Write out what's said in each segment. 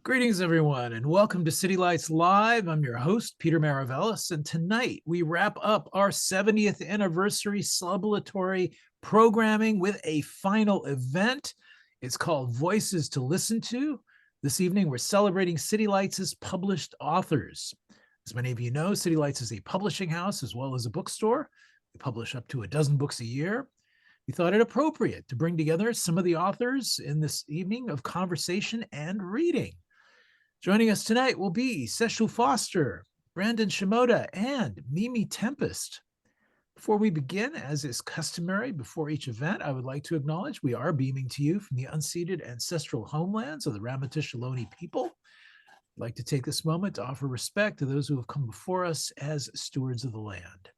Greetings, everyone, and welcome to City Lights Live. I'm your host, Peter Maravellis, and tonight we wrap up our 70th anniversary celebratory programming with a final event. It's called Voices to Listen To. This evening, we're celebrating City Lights' published authors. As many of you know, City Lights is a publishing house as well as a bookstore. We publish up to a dozen books a year. We thought it appropriate to bring together some of the authors in this evening of conversation and reading. Joining us tonight will be Sesshu Foster, Brandon Shimoda, and Mimi Tempest. Before we begin, as is customary before each event, I would like to acknowledge we are beaming to you from the unceded ancestral homelands of the Ramaytush Ohlone people. I'd like to take this moment to offer respect to those who have come before us as stewards of the land.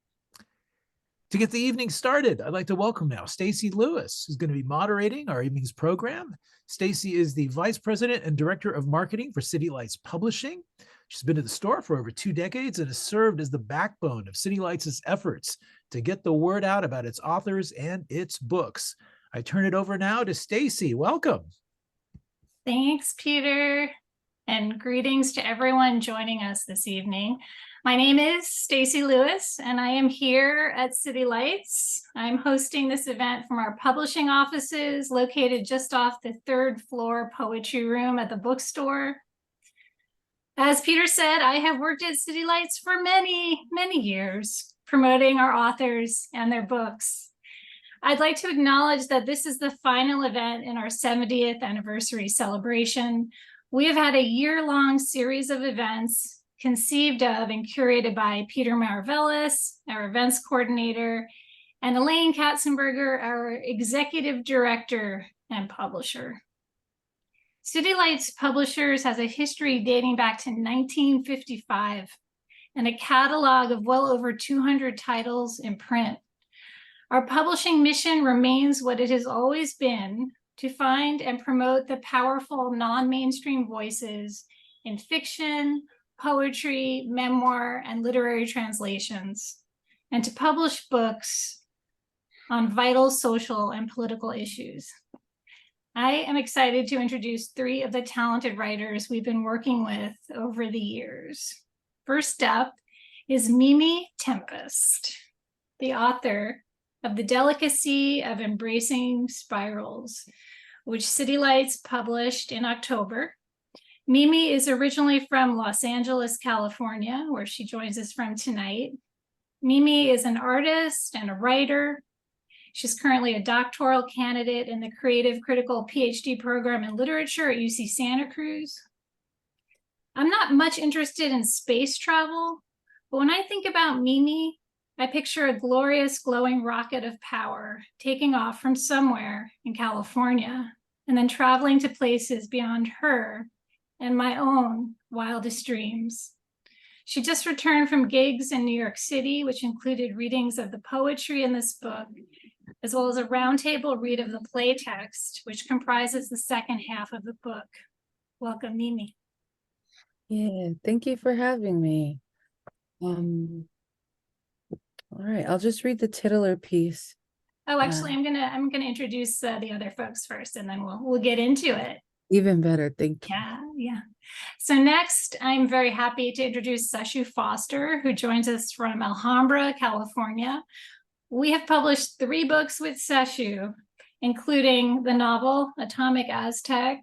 To get the evening started, I'd like to welcome now Stacey Lewis, who's going to be moderating our evening's program. Stacey is the Vice President and Director of Marketing for City Lights Publishing. She's been at the store for over 2 decades and has served as the backbone of City Lights' efforts to get the word out about its authors and its books. I turn it over now to Stacey. Welcome. Thanks, Peter, and greetings to everyone joining us this evening. My name is Stacey Lewis, and I am here at City Lights. I'm hosting this event from our publishing offices located just off the 3rd floor poetry room at the bookstore. As Peter said, I have worked at City Lights for many, many years, promoting our authors and their books. I'd like to acknowledge that this is the final event in our 70th anniversary celebration. We have had a year-long series of events conceived of and curated by Peter Maravellis, our events coordinator, and Elaine Katzenberger, our executive director and publisher. City Lights Publishers has a history dating back to 1955 and a catalog of well over 200 titles in print. Our publishing mission remains what it has always been: to find and promote the powerful non-mainstream voices in fiction, poetry, memoir, and literary translations, and to publish books on vital social and political issues. I am excited to introduce 3 of the talented writers we've been working with over the years. First up is Mimi Tempestt, the author of The Delicacy of Embracing Spirals, which City Lights published in October. Mimi is originally from Los Angeles, California, where she joins us from tonight. Mimi is an artist and a writer. She's currently a doctoral candidate in the Creative Critical PhD program in literature at UC Santa Cruz. I'm not much interested in space travel, but when I think about Mimi, I picture a glorious glowing rocket of power taking off from somewhere in California and then traveling to places beyond her and my own wildest dreams. She just returned from gigs in New York City, which included readings of the poetry in this book, as well as a roundtable read of the play text, which comprises the second half of the book. Welcome, Mimi. Yeah, thank you for having me. All right, I'll just read the titular piece. Oh, actually, I'm gonna introduce the other folks first, and then we'll get into it. Even better, thank you. Yeah. So next, I'm very happy to introduce Sesshu Foster, who joins us from Alhambra, California. We have published 3 books with Sesshu, including the novel Atomik Aztex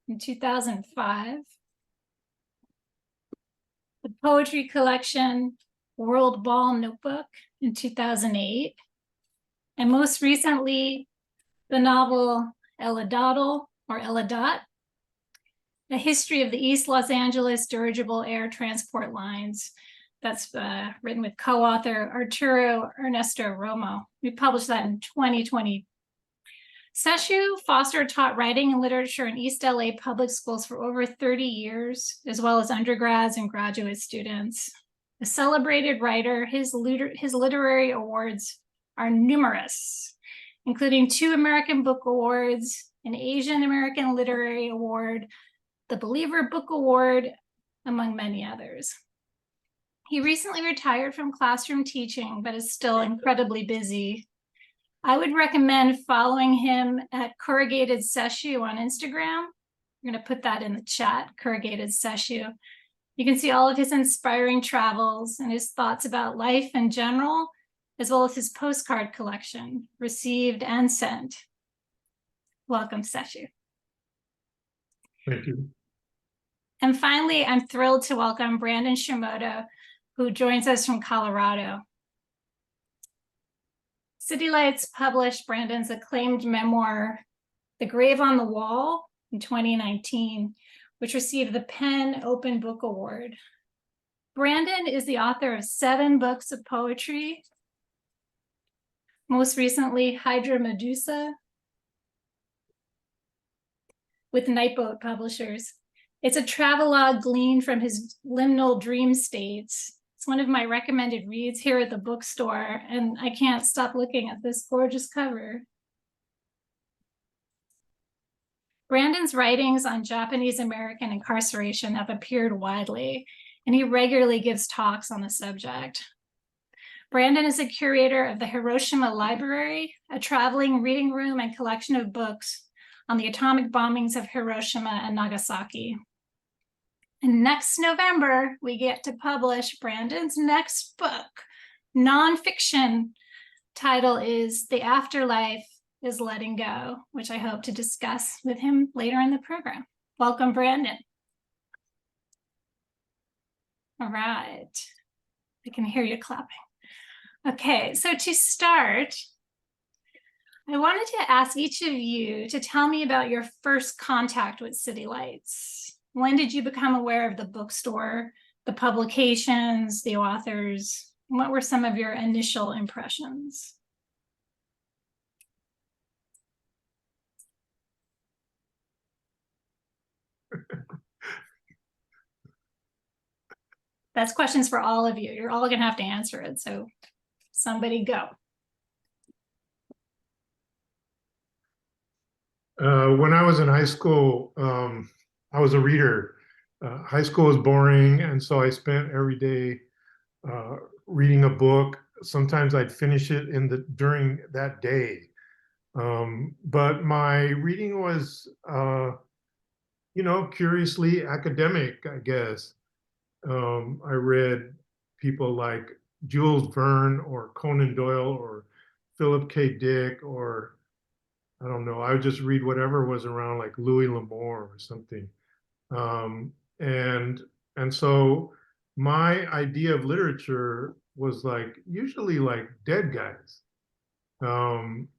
in 2005, the poetry collection World Ball Notebook in 2008, and most recently, the novel Eladatl, or Eladatl, A History of the East Los Angeles Dirigible Air Transport Lines. That's written with co-author Arturo Ernesto Romo. We published that in 2020. Sesshu Foster taught writing and literature in East L.A. public schools for over 30 years, as well as undergrads and graduate students. A celebrated writer, his literary awards are numerous, including 2 American Book Awards, an Asian American Literary Award, the Believer Book Award, among many others. He recently retired from classroom teaching, but is still incredibly busy. I would recommend following him at Corrugated Sesshu on Instagram We're going to put that in the chat, corrugated Sesshu. You can see all of his inspiring travels and his thoughts about life in general, as well as his postcard collection, received and sent. Welcome, Sesshu. Thank you. And finally, I'm thrilled to welcome Brandon Shimoda, who joins us from Colorado. City Lights published Brandon's acclaimed memoir, The Grave on the Wall, in 2019, which received the PEN Open Book Award. Brandon is the author of 7 books of poetry, most recently Hydra Medusa, with Nightboat Publishers. It's a travelogue gleaned from his liminal dream states. It's one of my recommended reads here at the bookstore, and I can't stop looking at this gorgeous cover. Brandon's writings on Japanese American incarceration have appeared widely, and he regularly gives talks on the subject. Brandon is a curator of the Hiroshima Library, a traveling reading room and collection of books on the atomic bombings of Hiroshima and Nagasaki. And next November, we get to publish Brandon's next book, nonfiction. Title is The Afterlife is Letting Go, which I hope to discuss with him later in the program. Welcome, Brandon. All right, I can hear you clapping. Okay, so to start, I wanted to ask each of you to tell me about your first contact with City Lights. When did you become aware of the bookstore, the publications, the authors? What were some of your initial impressions? That's questions for all of you. You're all gonna have to answer it, so somebody go. When I was in high school, I was a reader. High school was boring, and so I spent every day reading a book. Sometimes I'd finish it during that day. But my reading was, curiously academic, I guess. I read people like Jules Verne or Conan Doyle or Philip K. Dick, or I don't know, I would just read whatever was around, like Louis L'Amour or something. And so my idea of literature was like usually like dead guys. And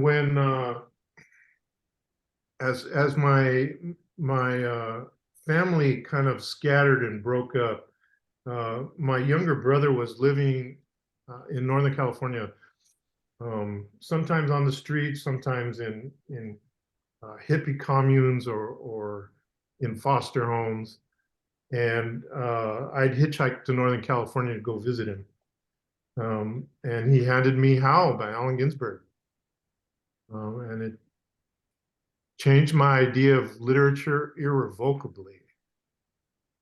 when as my family kind of scattered and broke up, my younger brother was living in Northern California, sometimes on the streets, sometimes in hippie communes or in foster homes. And I'd hitchhiked to Northern California to go visit him. And he handed me Howl by Allen Ginsberg. And it changed my idea of literature irrevocably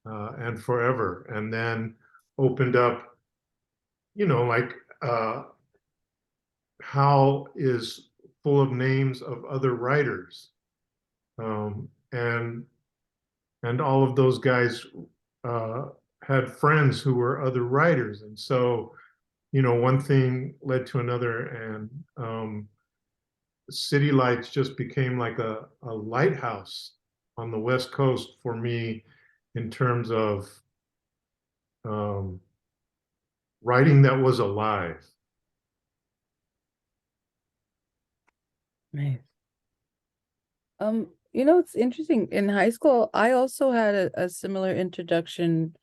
and forever. And then opened up, like Howl is full of names of other writers. And all of those guys had friends who were other writers. And so, one thing led to another, and City Lights just became like a lighthouse on the West Coast for me in terms of writing that was alive. Nice. It's interesting. In high school, I also had a similar introduction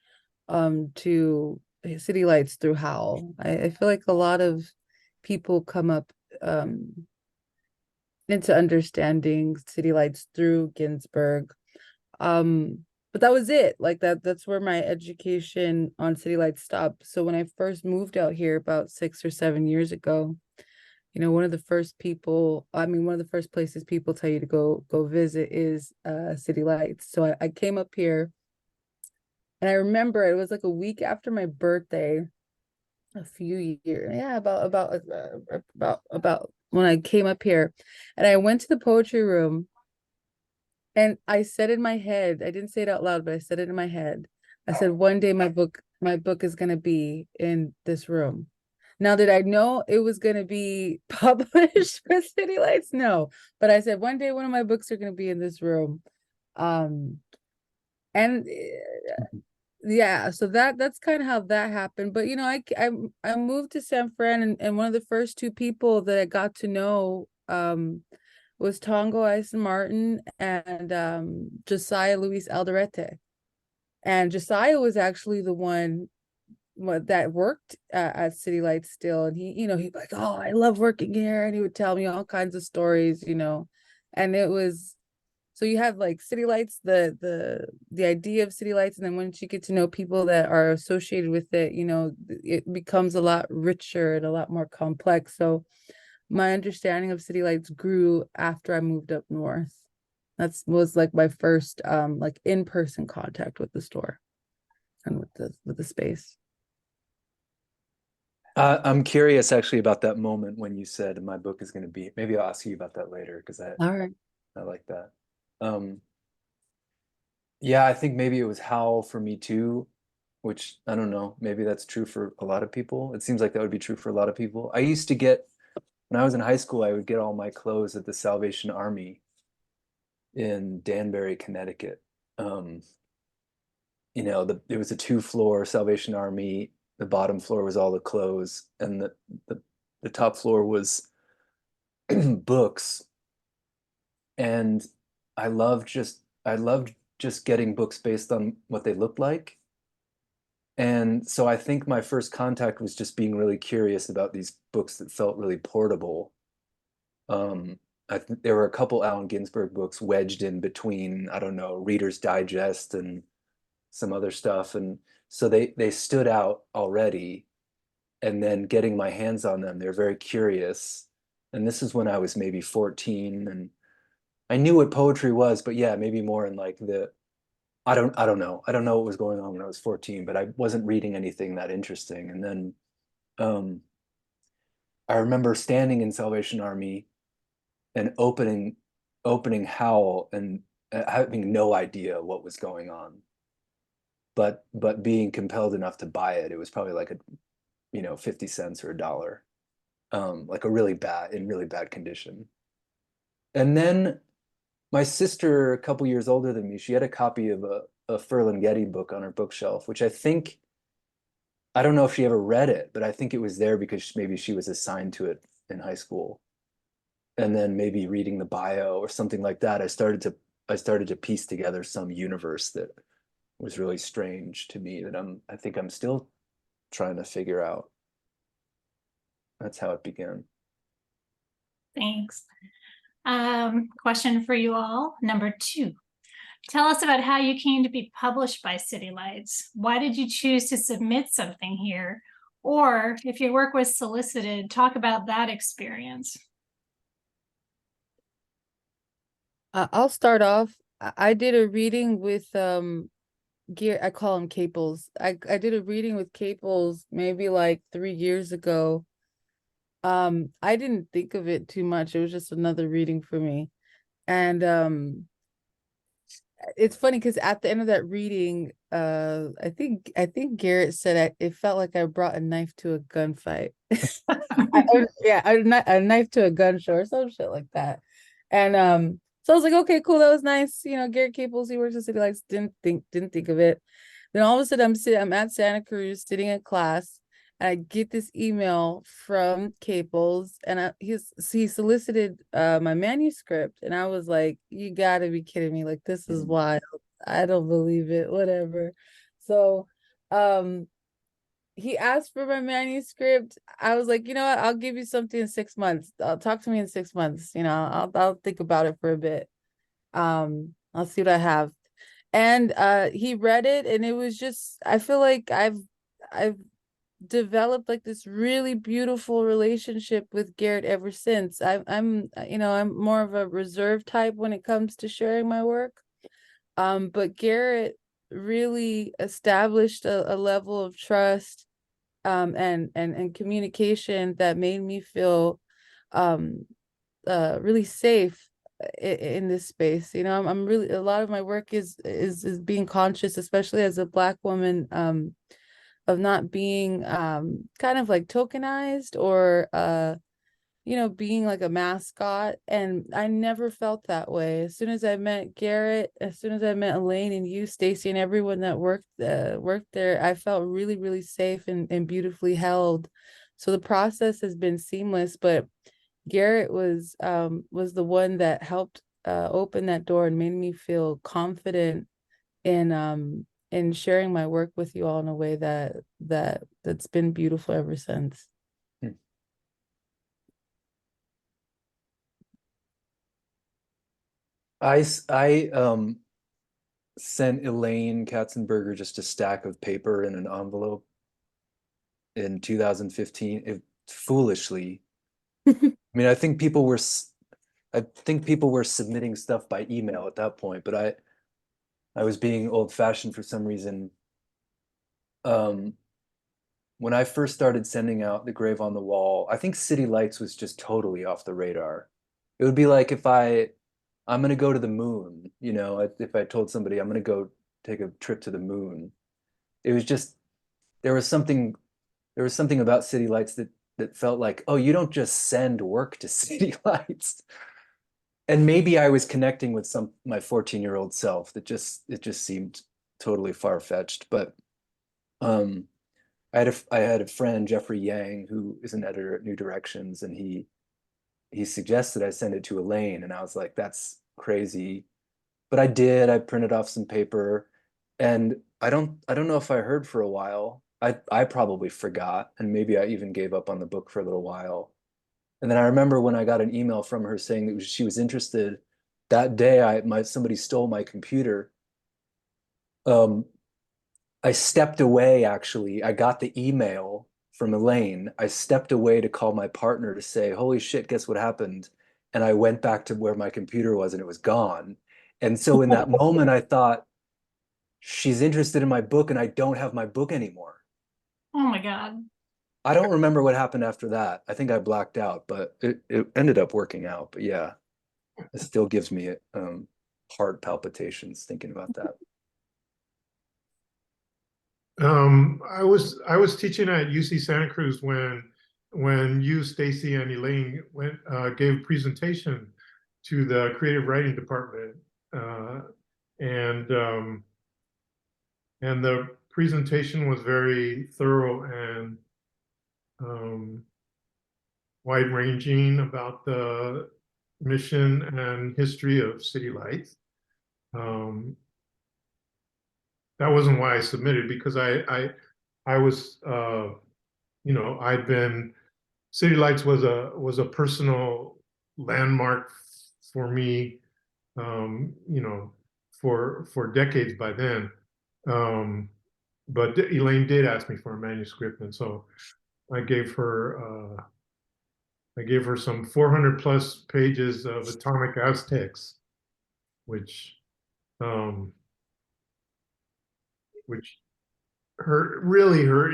to City Lights through Howl. I feel like a lot of people come up into understanding City Lights through Ginsberg. But that was it. Like that's where my education on City Lights stopped. So when I first moved out here about 6 or 7 years ago, one of the first places people tell you to go visit is City Lights. So I came up here, and I remember it was like a week after my birthday, a few years, about when I came up here, and I went to the poetry room, and I said in my head, I didn't say it out loud, but I said it in my head. I said, one day my book is gonna be in this room. Now, did I know it was gonna be published for City Lights? No, but I said one day one of my books are gonna be in this room. And yeah, so that's kind of how that happened. But I moved to San Fran, and one of the first two people that I got to know was Tongo Eisen Martin and Josiah Luis Alderete. And Josiah was actually the one that worked at City Lights still, and he'd be like, oh, I love working here, and he would tell me all kinds of stories, and it was. So you have like City Lights, the idea of City Lights, and then once you get to know people that are associated with it, it becomes a lot richer and a lot more complex. So my understanding of City Lights grew after I moved up north. That was like my first like in-person contact with the store and with the space. I'm curious actually about that moment when you said my book is going to be. Maybe I'll ask you about that later because All right. I like that. Yeah, I think maybe it was Howl for me too, which I don't know. Maybe that's true for a lot of people. It seems like that would be true for a lot of people. I used to get, when I was in high school, I would get all my clothes at the Salvation Army in Danbury, Connecticut. It was a 2-floor Salvation Army. The bottom floor was all the clothes, and the top floor was books. And I loved just getting books based on what they looked like. And so I think my first contact was just being really curious about these books that felt really portable. There were a couple Allen Ginsberg books wedged in between, I don't know, Reader's Digest and some other stuff. And so they stood out already. And then getting my hands on them, they're very curious. And this is when I was maybe 14, and I knew what poetry was, but yeah, maybe more in like I don't know. I don't know what was going on when I was 14, but I wasn't reading anything that interesting. And then I remember standing in Salvation Army and opening Howl and having no idea what was going on. But being compelled enough to buy it. It was probably like 50 cents or $1. Like in really bad condition. And then my sister, a couple years older than me, she had a copy of a Ferlinghetti book on her bookshelf, which I don't know if she ever read it, but I think it was there because maybe she was assigned to it in high school. And then maybe reading the bio or something like that, I started to piece together some universe that was really strange to me that I think I'm still trying to figure out. That's how it began. Thanks. Question for you all. Number 2. Tell us about how you came to be published by City Lights. Why did you choose to submit something here? Or if your work was solicited, talk about that experience. I'll start off. I did a reading with I call him Caples. I did a reading with Caples maybe like 3 years ago. I didn't think of it too much. It was just another reading for me. And it's funny because at the end of that reading, I think Garrett said it felt like I brought a knife to a gunfight. A knife to a gun show or some shit like that. And so I was like, okay, cool, that was nice. Garrett Caples, he works at City Lights, didn't think of it. Then all of a sudden I'm at Santa Cruz sitting in class, and I get this email from Caples, and he solicited my manuscript, and I was like, you gotta be kidding me, like this is wild. I don't believe it, whatever. So he asked for my manuscript. I was like, you know what, I'll give you something in 6 months. Talk to me in 6 months. I'll think about it for a bit. I'll see what I have. And he read it, and it was just, I feel like I've developed like this really beautiful relationship with Garrett ever since. I'm more of a reserved type when it comes to sharing my work. But Garrett really established a level of trust and communication that made me feel really safe in this space. You know, I'm really, a lot of my work is being conscious, especially as a Black woman, of not being kind of like tokenized or you know, being like a mascot. And I never felt that way. As soon as I met Garrett, as soon as I met Elaine and you, Stacey, and everyone that worked there, I felt really, really safe and beautifully held. So the process has been seamless, but Garrett was the one that helped open that door and made me feel confident in sharing my work with you all in a way that's been beautiful ever since. I sent Elaine Katzenberger just a stack of paper in an envelope in 2015. Foolishly. I mean, I think people were submitting stuff by email at that point, but I was being old-fashioned for some reason. When I first started sending out The Grave on the Wall, I think City Lights was just totally off the radar. It would be like if I'm going to go to the moon, you know, if I told somebody I'm going to go take a trip to the moon, it was just, there was something about City Lights that felt like, oh, you don't just send work to City Lights. And maybe I was connecting with my 14-year-old self that it just seemed totally far-fetched. But I had a friend, Jeffrey Yang, who is an editor at New Directions, and he suggested I send it to Elaine, and I was like, that's crazy. But I did. I printed off some paper, and I don't know if I heard for a while. I probably forgot, and maybe I even gave up on the book for a little while. And then I remember when I got an email from her saying that she was interested. That day, somebody stole my computer. I stepped away, actually. I got the email from Elaine. I stepped away to call my partner to say, holy shit, guess what happened? And I went back to where my computer was and it was gone. And so in that moment, I thought, she's interested in my book and I don't have my book anymore. Oh my God. I don't remember what happened after that. I think I blacked out, but it ended up working out. But yeah, it still gives me heart palpitations thinking about that. I was teaching at UC Santa Cruz when you, Stacey, and Elaine gave a presentation to the creative writing department, and the presentation was very thorough and wide-ranging about the mission and history of City Lights. That wasn't why I submitted, because I was you know, City Lights was a personal landmark for me, you know, for decades by then. But Elaine did ask me for a manuscript, and so I gave her some 400 plus pages of Atomik Aztex, which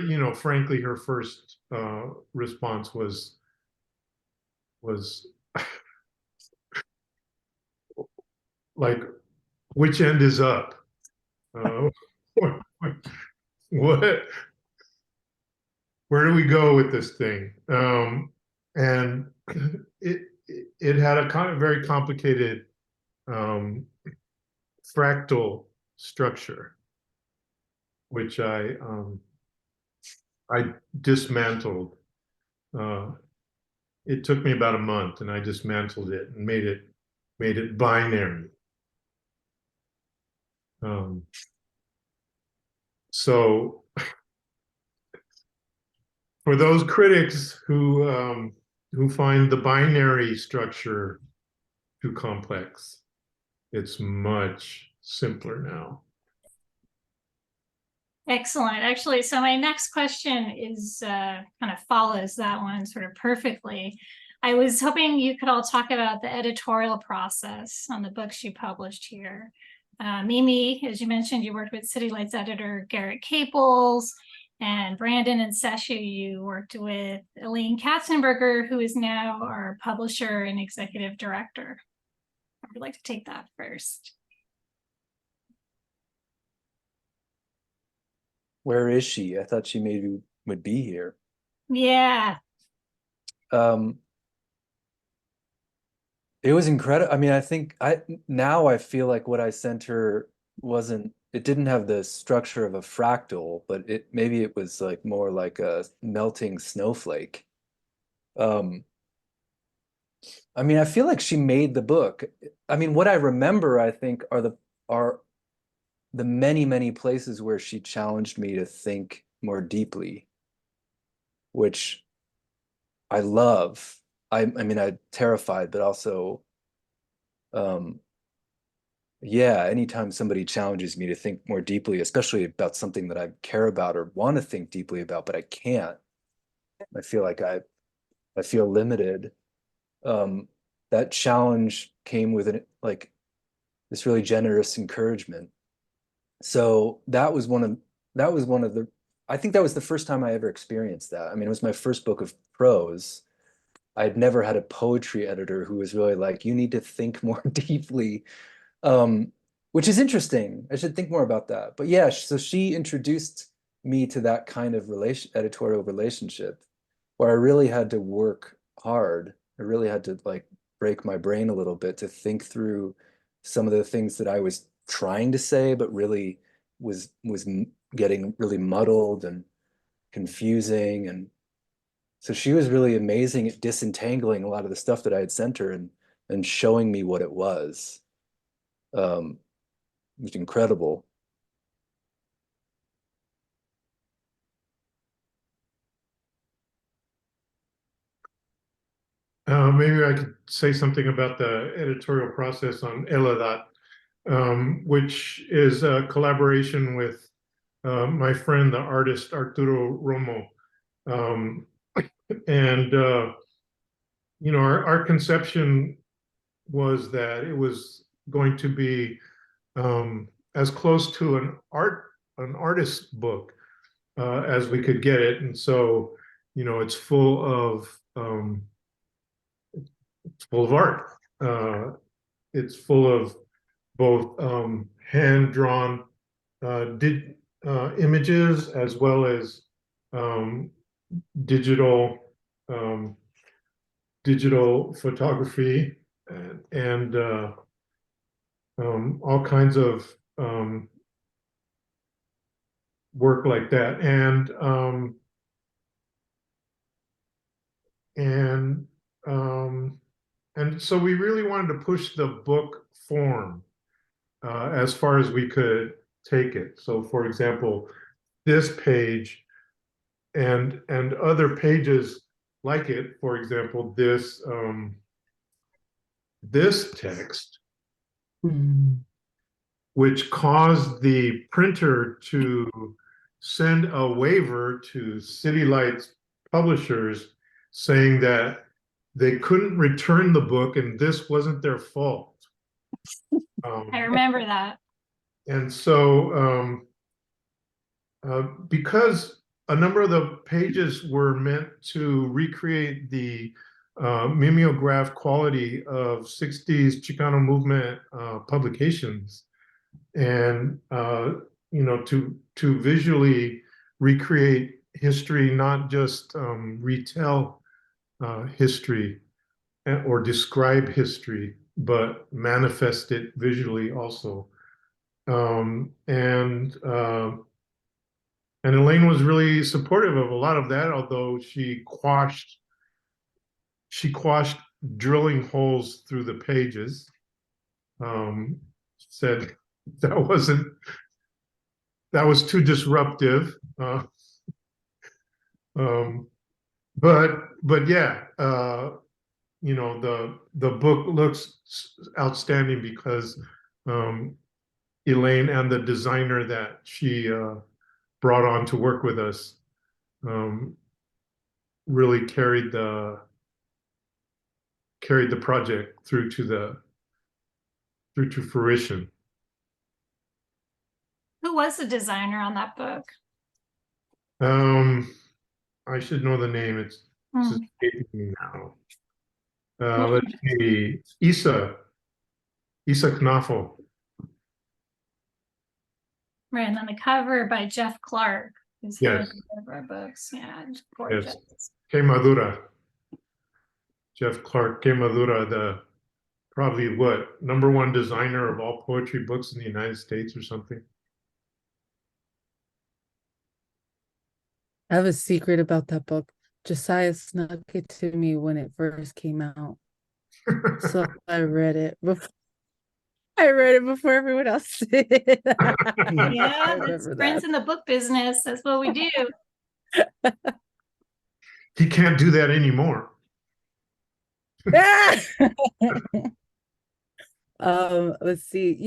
you know, frankly, her first response was like, which end is up? What? Where do we go with this thing? And it had a kind of very complicated fractal structure, which I dismantled. It took me about a month, and I dismantled it and made it binary. So for those critics who find the binary structure too complex, it's much simpler now. Excellent. Actually, so my next question is kind of follows that one sort of perfectly. I was hoping you could all talk about the editorial process on the books you published here. Mimi, as you mentioned, you worked with City Lights editor Garrett Caples, And Brandon and Sesshu, you worked with Elaine Katzenberger, who is now our publisher and executive director. I would like to take that first. Where is she? I thought she maybe would be here. Yeah. It was incredible. I mean, I think now I feel like what I sent her it didn't have the structure of a fractal, but maybe it was like more like a melting snowflake. I mean, I feel like she made the book. I mean, what I remember, I think, are the many, many places where she challenged me to think more deeply, which I love. I mean, I'm terrified, but also, yeah, anytime somebody challenges me to think more deeply, especially about something that I care about or want to think deeply about, but I can't, I feel like I feel limited. That challenge came with this really generous encouragement. So that was one of the, I think that was the first time I ever experienced that. I mean, it was my first book of prose. I'd never had a poetry editor who was really like, you need to think more deeply, which is interesting. I should think more about that. But yeah, so she introduced me to that kind of editorial relationship where I really had to work hard. I really had to like break my brain a little bit to think through some of the things that I was trying to say, but really was getting really muddled and confusing. And so she was really amazing at disentangling a lot of the stuff that I had sent her and showing me what it was. It was incredible. Maybe I could say something about the editorial process on Eladatl, which is a collaboration with my friend, the artist Arturo Romo. And you know, our conception was that it was going to be as close to an artist book as we could get it. And so, you know, it's full of art. It's full of both hand-drawn images as well as digital digital photography and all kinds of work like that. And so we really wanted to push the book form as far as we could take it. So, for example, this page and other pages like it, for example, this text, which caused the printer to send a waiver to City Lights publishers saying that they couldn't return the book and this wasn't their fault. I remember that. And so because a number of the pages were meant to recreate the mimeograph quality of 60s Chicano movement publications, and you know, to visually recreate history, not just retell history or describe history, but manifest it visually also. And Elaine was really supportive of a lot of that, although she quashed drilling holes through the pages. Said that was too disruptive. But yeah, you know, the book looks outstanding because Elaine and the designer that she brought on to work with us really carried the project through to fruition. Who was the designer on that book? I should know the name. It's Hmm. escaping me now. Let's see. Isa Knafel. Right, and then the cover by Jeff Clark, who's here Yes. in one of our books. Yeah, it's Yes. gorgeous. Que Madura. Jeff Clark, Que Madura, the probably what, #1 designer of all poetry books in the United States or something. I have a secret about that book. Josiah snuck it to me when it first came out. So I read it before. I read it before everyone else did. Yeah, I it's remember friends that. in the book business. That's what we do. He can't do that anymore. Let's see.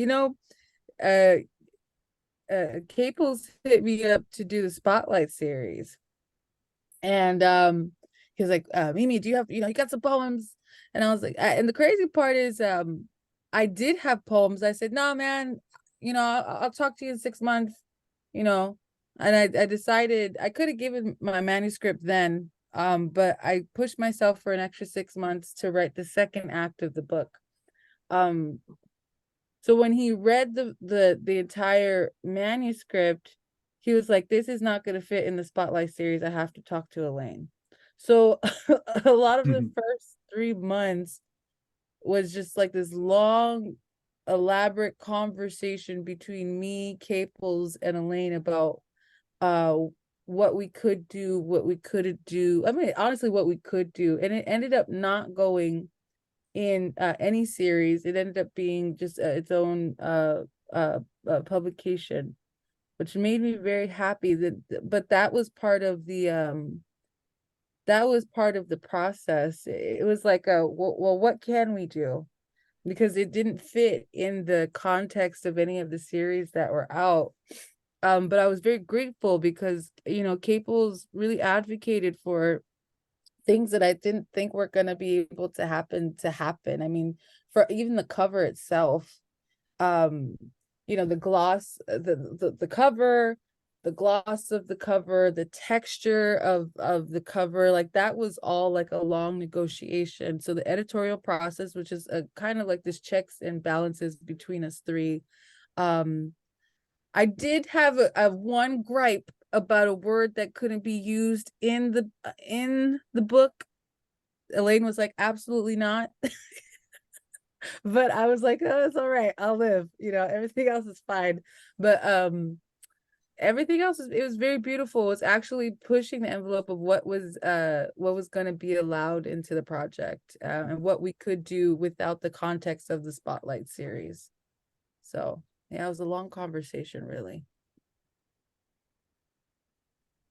Caples hit me up to do the Spotlight series. And he was like, Mimi, do you have, you got some poems? And I was like, and the crazy part is I did have poems. I said, no, man, I'll talk to you in 6 months, and I decided I could have given my manuscript then, but I pushed myself for an extra 6 months to write the second act of the book. So when he read the entire manuscript, he was like, this is not going to fit in the Spotlight series. I have to talk to Elaine. So a lot of the first 3 months was just like this long, elaborate conversation between me, Caples, and Elaine about what we could do, what we couldn't do. I mean, honestly, what we could do. And it ended up not going in any series. It ended up being just its own publication, which made me very happy. But that was part of the process. It was like, well, what can we do? Because it didn't fit in the context of any of the series that were out. But I was very grateful because, Caples really advocated for things that I didn't think were going to be able to happen. I mean, for even the cover itself, the gloss, the cover, the gloss of the cover, the texture of the cover, like that was all like a long negotiation. So the editorial process, which is a kind of like this checks and balances between us three. I did have a one gripe about a word that couldn't be used in the book. Elaine was like, absolutely not. But I was like, oh, it's all right, I'll live. Everything else is fine. But everything else it was very beautiful. It was actually pushing the envelope of what was going to be allowed into the project, and what we could do without the context of the Spotlight series. So yeah, it was a long conversation, really.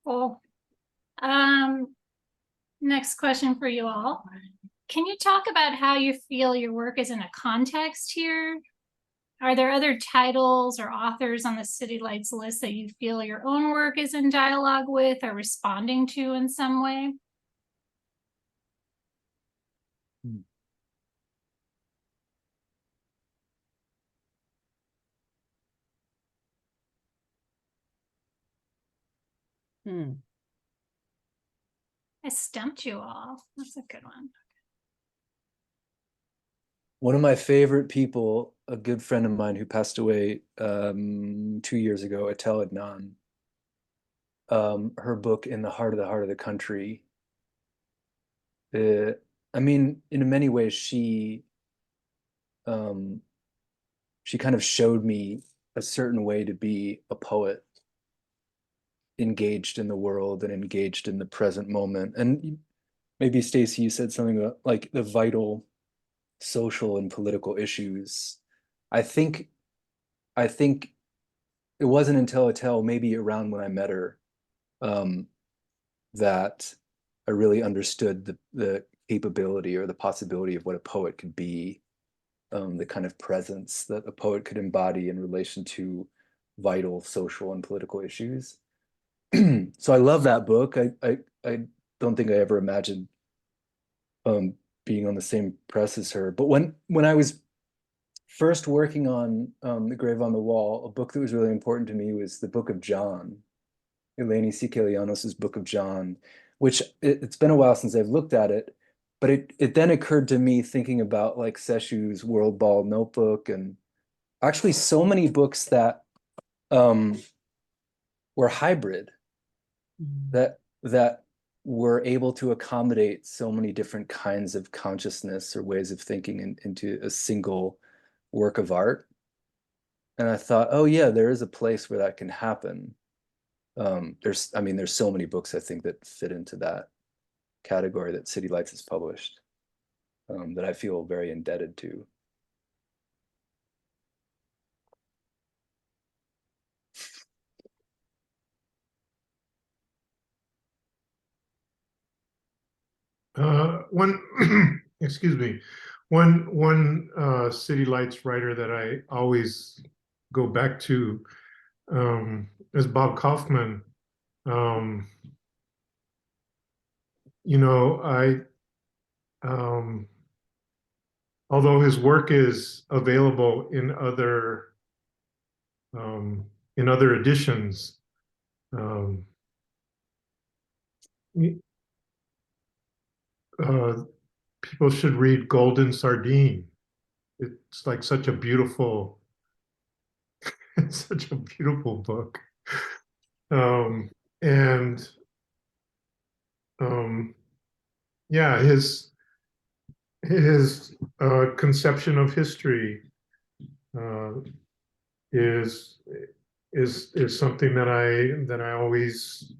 Cool. Next question for you all. Can you talk about how you feel your work is in a context here? Are there other titles or authors on the City Lights list that you feel your own work is in dialogue with or responding to in some way? I stumped you all. That's a good one. One of my favorite people, a good friend of mine who passed away 2 years ago, Adnan, her book In the Heart of the Country. I mean, in many ways, she kind of showed me a certain way to be a poet, engaged in the world and engaged in the present moment. And maybe, Stacey, you said something about like the vital social and political issues. I think it wasn't until maybe around when I met her that I really understood the capability or the possibility of what a poet could be, the kind of presence that a poet could embody in relation to vital social and political issues. So I love that book. I don't think I ever imagined being on the same press as her. But when I was first working on The Grave on the Wall, a book that was really important to me was the Book of John. Eleni Sikelianos' Book of John, which it's been a while since I've looked at it, but it then occurred to me thinking about like Sesshu's World Ball Notebook, and actually so many books that were hybrid, that were able to accommodate so many different kinds of consciousness or ways of thinking into a single work of art. And I thought, oh yeah, there is a place where that can happen. There's so many books I think that fit into that category that City Lights has published, that I feel very indebted to. One, excuse me, one City Lights writer that I always go back to is Bob Kaufman. You know, although his work is available in other editions, people should read Golden Sardine. It's like such a beautiful, it's such a beautiful book. And yeah, his conception of history is something that I always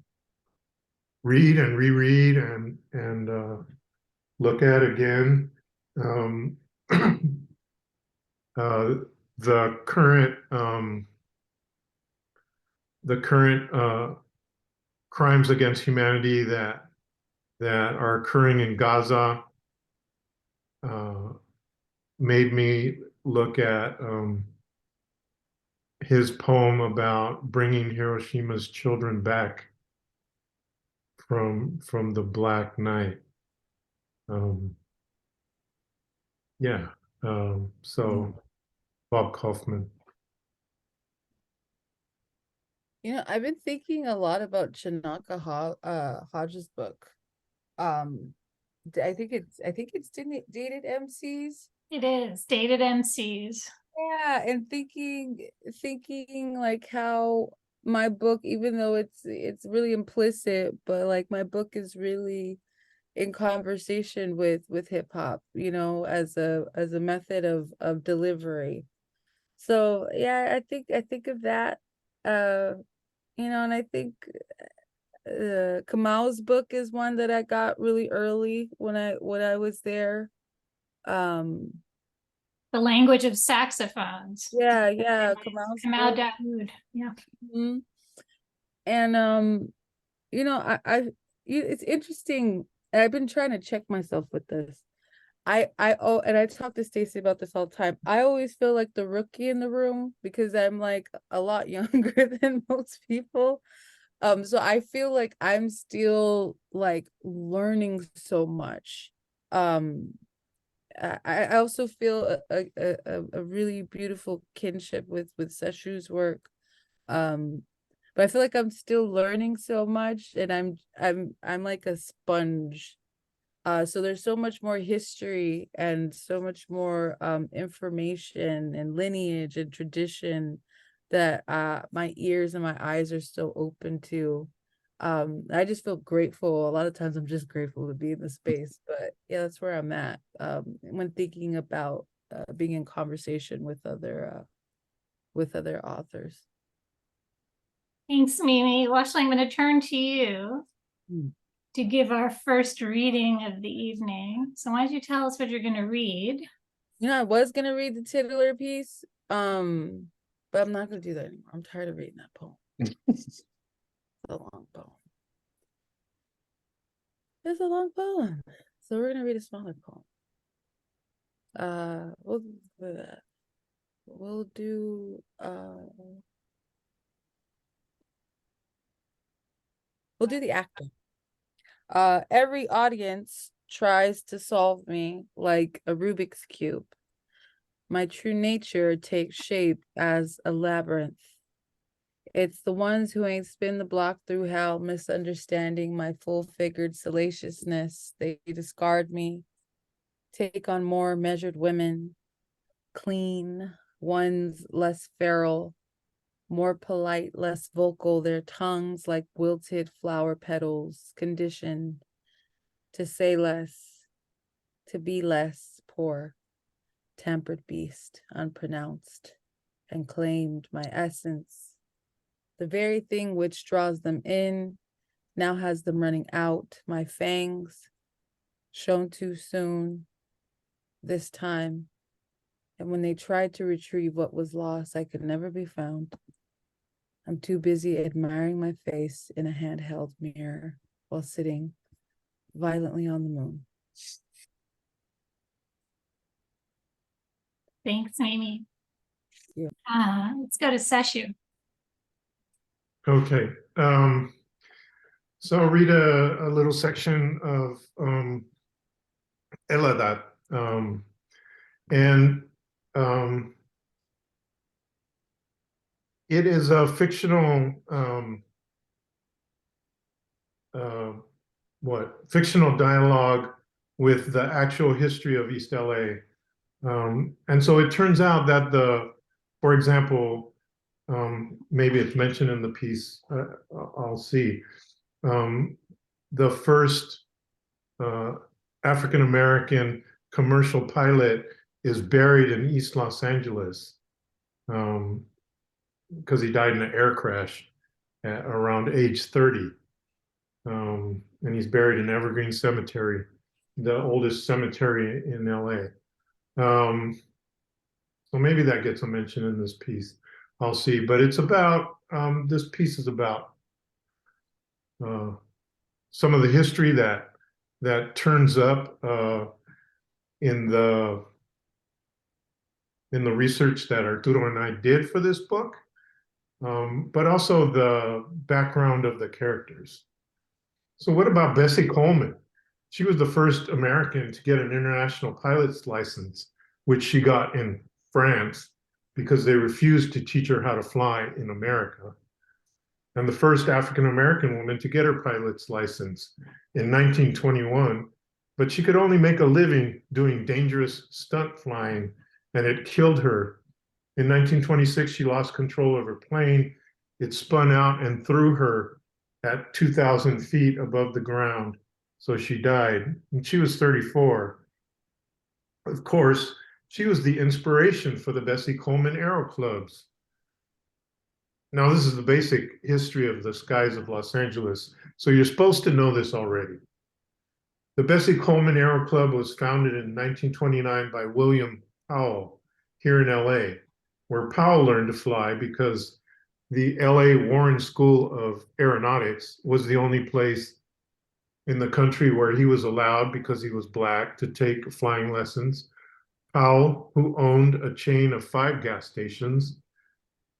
read and reread and look at again. The current crimes against humanity that are occurring in Gaza made me look at his poem about bringing Hiroshima's children back from the Black Night. So Bob Kaufman. You know, I've been thinking a lot about Chinaka Hodges' book. I think it's Dated MCs. It is Dated MCs. Yeah, and thinking like how my book, even though it's really implicit, but like my book is really in conversation with hip hop, you know, as a method of delivery. So yeah, I think of that, you know, and I think Kamau's book is one that I got really early when I was there. The Language of Saxophones. Yeah, Kamau Daoud. Yeah. Mm-hmm. And you know, it's interesting. I've been trying to check myself with this. And I talk to Stacey about this all the time. I always feel like the rookie in the room because I'm like a lot younger than most people. So I feel like I'm still like learning so much. I also feel a really beautiful kinship with Sesshu's work. But I feel like I'm still learning so much, and I'm like a sponge. So there's so much more history and so much more information and lineage and tradition that my ears and my eyes are still open to. I just feel grateful. A lot of times I'm just grateful to be in the space, but yeah, that's where I'm at when thinking about being in conversation with other authors. Thanks, Mimi. Ashley, I'm going to turn to you to give our first reading of the evening. So why don't you tell us what you're going to read? You know, I was going to read the titular piece, but I'm not going to do that anymore. I'm tired of reading that poem. It's a long poem. It's a long poem. So we're going to read a smaller poem. We'll do that. We'll do the actor. Every audience tries to solve me like a Rubik's Cube. My true nature takes shape as a labyrinth. It's the ones who ain't spin the block through hell, misunderstanding my full-figured salaciousness. They discard me, take on more measured women, clean, ones less feral, more polite, less vocal, their tongues like wilted flower petals, conditioned to say less, to be less, poor, tempered beast, unpronounced, and claimed my essence. The very thing which draws them in now has them running out, my fangs, shown too soon, this time. And when they tried to retrieve what was lost, I could never be found. I'm too busy admiring my face in a handheld mirror while sitting violently on the moon. Thanks, Amy. Yeah. Let's go to Sesshu. Okay. So I'll read a little section of Eladatl. And it is a fictional fictional dialogue with the actual history of East L.A. And so it turns out that for example, maybe it's mentioned in the piece, I'll see. The first African-American commercial pilot is buried in East Los Angeles because he died in an air crash at around age 30. And he's buried in Evergreen Cemetery, the oldest cemetery in LA. So maybe that gets a mention in this piece. I'll see. But it's about, this piece is about some of the history that turns up in the research that Arturo and I did for this book, but also the background of the characters. So what about Bessie Coleman? She was the first American to get an international pilot's license, which she got in France because they refused to teach her how to fly in America. And the first African-American woman to get her pilot's license in 1921, but she could only make a living doing dangerous stunt flying, and it killed her. In 1926, she lost control of her plane. It spun out and threw her at 2,000 feet above the ground. So she died, and she was 34. Of course, she was the inspiration for the Bessie Coleman Aero Clubs. Now, this is the basic history of the skies of Los Angeles, so you're supposed to know this already. The Bessie Coleman Aero Club was founded in 1929 by William Powell here in LA, where Powell learned to fly because the LA Warren School of Aeronautics was the only place in the country where he was allowed, because he was Black, to take flying lessons. Powell, who owned a chain of 5 gas stations,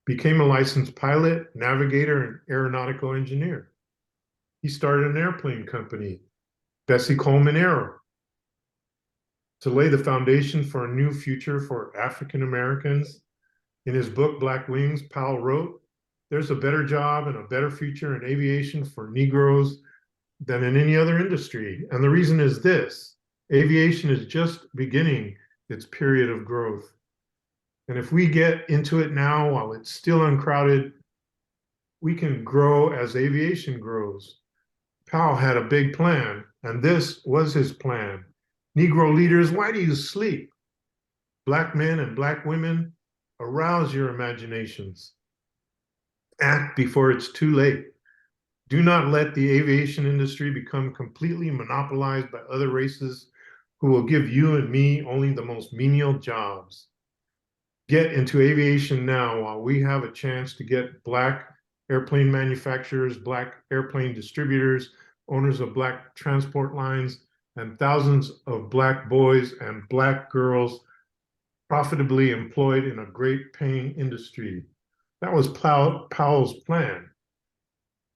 became a licensed pilot, navigator, and aeronautical engineer. He started an airplane company, Bessie Coleman Aero, to lay the foundation for a new future for African Americans. In his book, Black Wings, Powell wrote, "There's a better job and a better future in aviation for Negroes than in any other industry. And the reason is this: aviation is just beginning its period of growth. And if we get into it now while it's still uncrowded, we can grow as aviation grows." Powell had a big plan, and this was his plan. Negro leaders, why do you sleep? Black men and Black women, arouse your imaginations. Act before it's too late. Do not let the aviation industry become completely monopolized by other races who will give you and me only the most menial jobs. Get into aviation now while we have a chance to get Black airplane manufacturers, Black airplane distributors, owners of Black transport lines, and thousands of Black boys and Black girls profitably employed in a great paying industry. That was Powell's plan.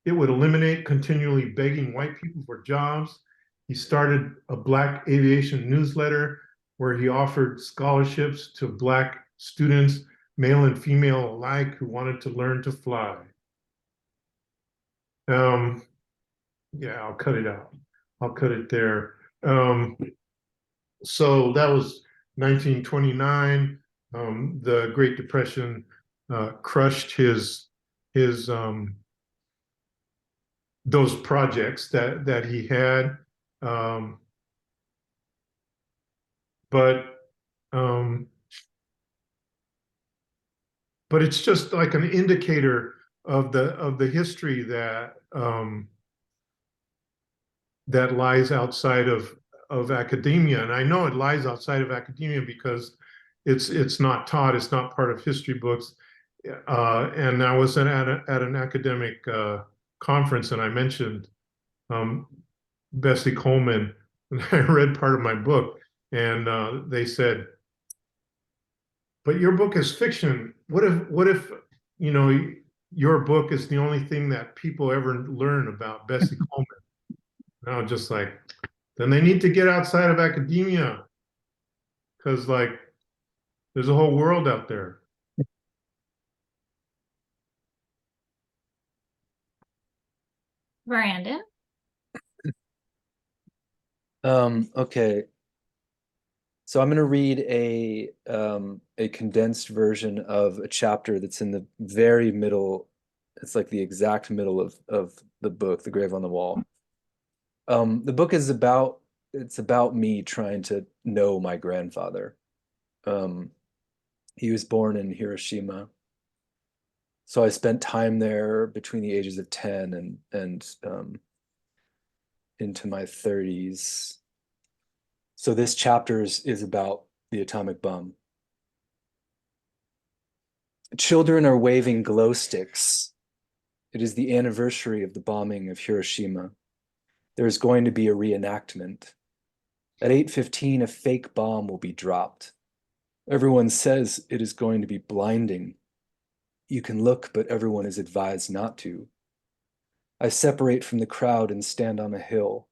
It would eliminate continually begging white people for jobs. He started a Black aviation newsletter where he offered scholarships to Black students, male and female alike, who wanted to learn to fly. Yeah, I'll cut it out. I'll cut it there. So that was 1929. The Great Depression crushed his those projects that he had. But um, but it's just like an indicator of the history that lies outside of academia. And I know it lies outside of academia because it's not taught, it's not part of history books. And I was at an academic conference, and I mentioned Bessie Coleman, and I read part of my book, and they said, "But your book is fiction. What if you know your book is the only thing that people ever learn about Bessie Coleman?" And I was just like, then they need to get outside of academia, because like there's a whole world out there. Brandon. Okay. So I'm going to read a condensed version of a chapter that's in the very middle. It's like the exact middle of the book, The Grave on the Wall. The book is about me trying to know my grandfather. He was born in Hiroshima. So I spent time there between the ages of 10 and into my 30s. So this chapter is about the atomic bomb. Children are waving glow sticks. It is the anniversary of the bombing of Hiroshima. There is going to be a reenactment. At 8:15, a fake bomb will be dropped. Everyone says it is going to be blinding. You can look, but everyone is advised not to. I separate from the crowd and stand on a hill.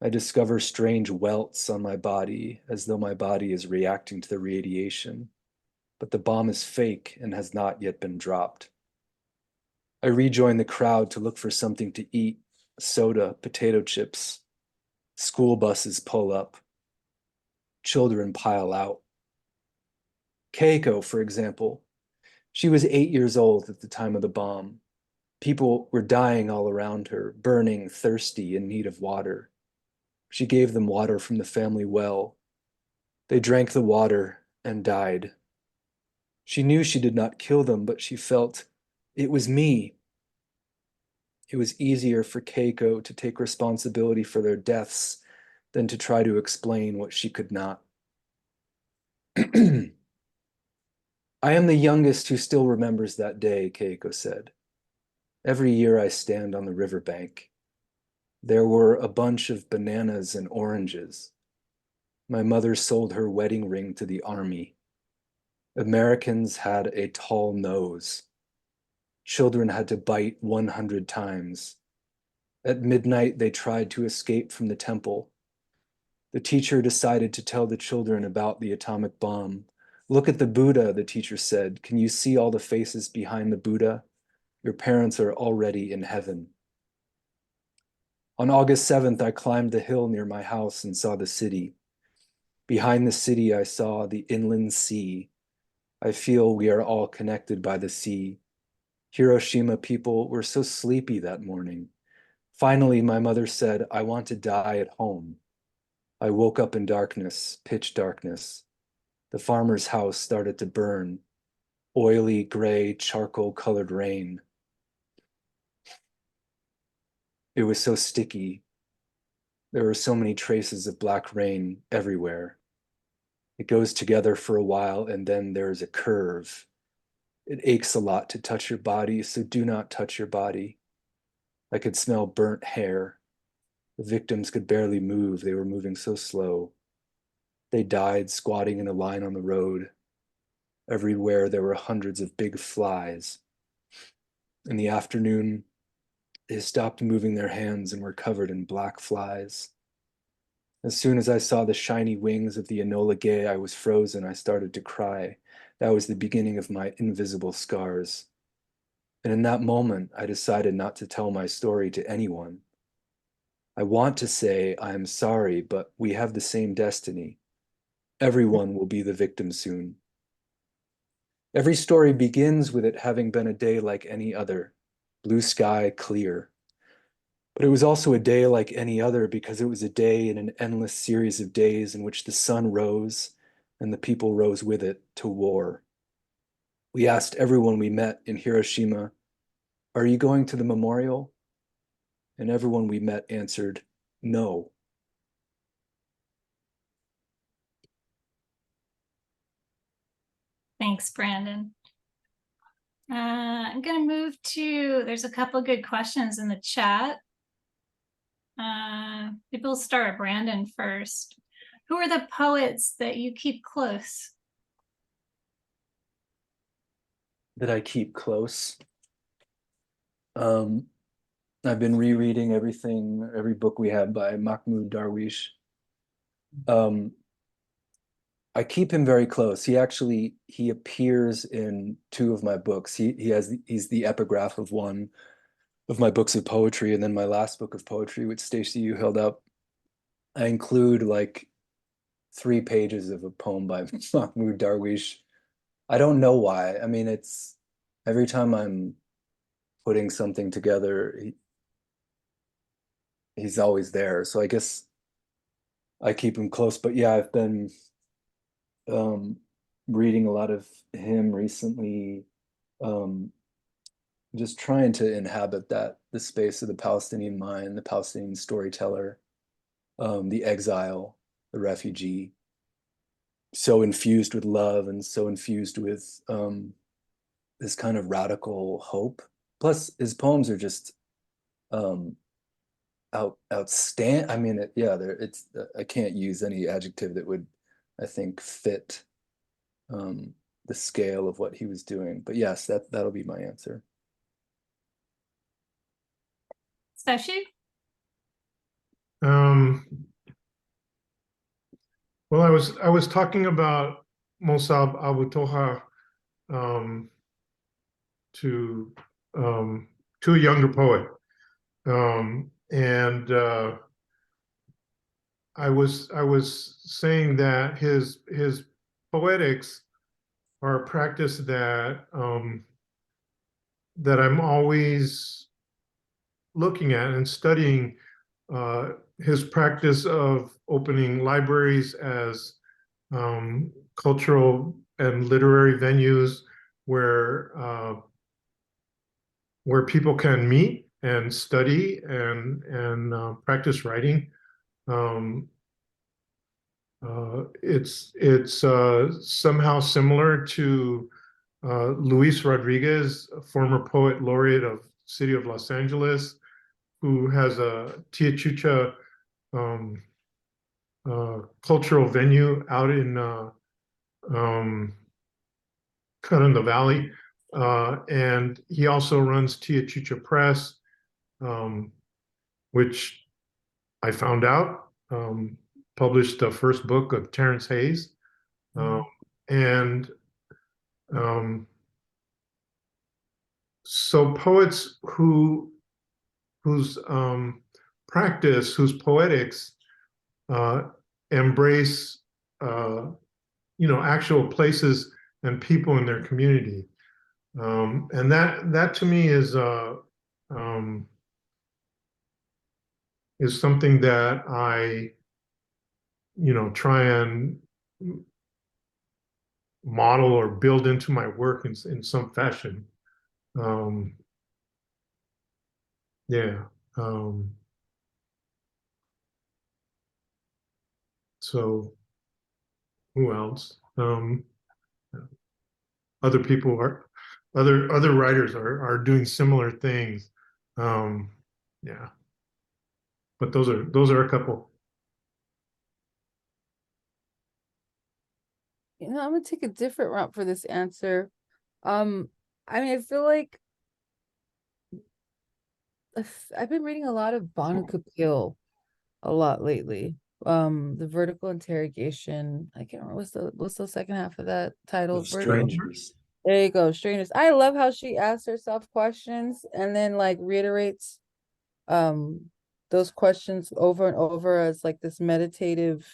I discover strange welts on my body, as though my body is reacting to the radiation. But the bomb is fake and has not yet been dropped. I rejoin the crowd to look for something to eat, soda, potato chips. School buses pull up. Children pile out. Keiko, for example, she was 8 years old at the time of the bomb. People were dying all around her, burning, thirsty, in need of water. She gave them water from the family well. They drank the water and died. She knew she did not kill them, but she felt, it was me. It was easier for Keiko to take responsibility for their deaths than to try to explain what she could not. I am the youngest who still remembers that day, Keiko said. Every year I stand on the riverbank. There were a bunch of bananas and oranges. My mother sold her wedding ring to the army. Americans had a tall nose. Children had to bite 100 times. At midnight, they tried to escape from the temple. The teacher decided to tell the children about the atomic bomb. Look at the Buddha, the teacher said. Can you see all the faces behind the Buddha? Your parents are already in heaven. On August 7th, I climbed the hill near my house and saw the city. Behind the city, I saw the inland sea. I feel we are all connected by the sea. Hiroshima people were so sleepy that morning. Finally, my mother said, I want to die at home. I woke up in darkness, pitch darkness. The farmer's house started to burn. Oily, gray, charcoal-colored rain. It was so sticky. There were so many traces of black rain everywhere. It goes together for a while, and then there's a curve. It aches a lot to touch your body, so do not touch your body. I could smell burnt hair. The victims could barely move. They were moving so slow. They died squatting in a line on the road. Everywhere there were hundreds of big flies. In the afternoon, they stopped moving their hands and were covered in black flies. As soon as I saw the shiny wings of the Enola Gay, I was frozen. I started to cry. That was the beginning of my invisible scars. And in that moment, I decided not to tell my story to anyone. I want to say I am sorry, but we have the same destiny. Everyone will be the victim soon. Every story begins with it having been a day like any other, blue sky, clear. But it was also a day like any other because it was a day in an endless series of days in which the sun rose and the people rose with it to war. We asked everyone we met in Hiroshima, "Are you going to the memorial?" And everyone we met answered, "No." Thanks, Brandon. I'm going to move to, there's a couple good questions in the chat. Maybe we'll start with Brandon first. Who are the poets that you keep close? That I keep close. I've been rereading every book we have by Mahmoud Darwish. I keep him very close. He appears in two of my books. He's the epigraph of one of my books of poetry, and then my last book of poetry, which Stacey, you held up, I include like 3 pages of a poem by Mahmoud Darwish. I don't know why. I mean, it's every time I'm putting something together, he's always there. So I guess I keep him close. But yeah, I've been reading a lot of him recently, just trying to inhabit the space of the Palestinian mind, the Palestinian storyteller, the exile, the refugee, so infused with love and so infused with this kind of radical hope. Plus, his poems are just outstanding. I mean, I can't use any adjective that would, I think, fit the scale of what he was doing. But yes, that'll be my answer. Sesshu? Well, I was talking about Mosab Abu Toha to a younger poet, and I was saying that his poetics are a practice that that I'm always looking at and studying. His practice of opening libraries as cultural and literary venues where people can meet and study and practice writing. It's somehow similar to Luis Rodriguez, a former poet laureate of City of Los Angeles, who has a Tia Chucha cultural venue out in kind of in the valley, and he also runs Tia Chucha Press, which I found out published the first book of Terrence Hayes, and so poets whose practice, whose poetics embrace actual places and people in their community, and that to me is something that I try and model or build into my work in some fashion. Yeah. So who else? Other people other writers are doing similar things. Yeah. But those are a couple. I'm gonna take a different route for this answer. I mean, I feel like I've been reading a lot of Banu Kapil a lot lately. The vertical interrogation. I can't remember what's the second half of that title. Strangers. There you go, strangers. I love how she asks herself questions and then like reiterates those questions over and over as like this meditative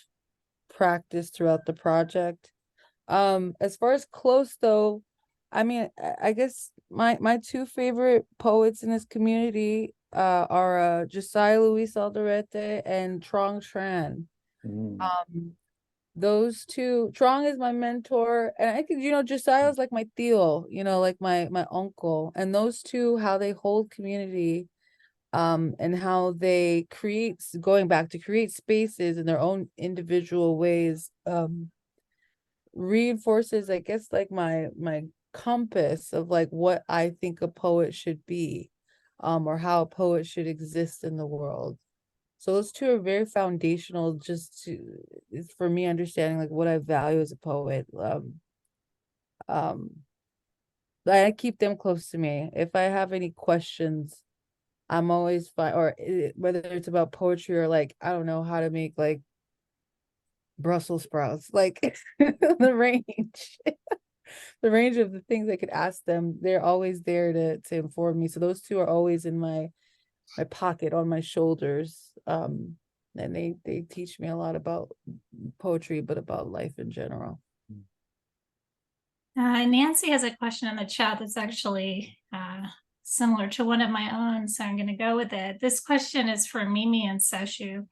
practice throughout the project. As far as close though, I mean, I guess my two favorite poets in this community are Josiah Luis Alderete and Trong Tran. Those two, Trong is my mentor, and I think, you know, Josiah's like my tío, you know, like my uncle. And those two, how they hold community, and how they going back to create spaces in their own individual ways, reinforces, I guess, like my compass of like what I think a poet should be, or how a poet should exist in the world. So those two are very foundational, just it's for me understanding like what I value as a poet. I keep them close to me. If I have any questions, I'm always fine, or whether it's about poetry or like, I don't know how to make like Brussels sprouts, like the range, the range of the things I could ask them, they're always there to inform me. So those two are always in my pocket, on my shoulders. And they teach me a lot about poetry, but about life in general. Nancy has a question in the chat that's actually similar to one of my own, so I'm going to go with it. This question is for Mimi and Sesshu.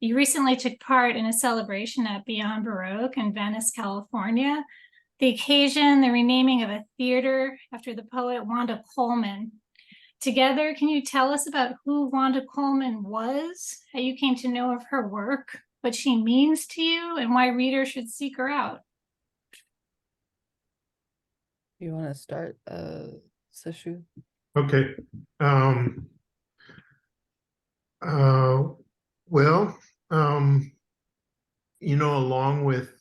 You recently took part in a celebration at Beyond Baroque in Venice, California. The occasion, the renaming of a theater after the poet Wanda Coleman. Together, can you tell us about who Wanda Coleman was, how you came to know of her work, what she means to you, and why readers should seek her out? You want to start, Sesshu? Okay. Well, you know, along with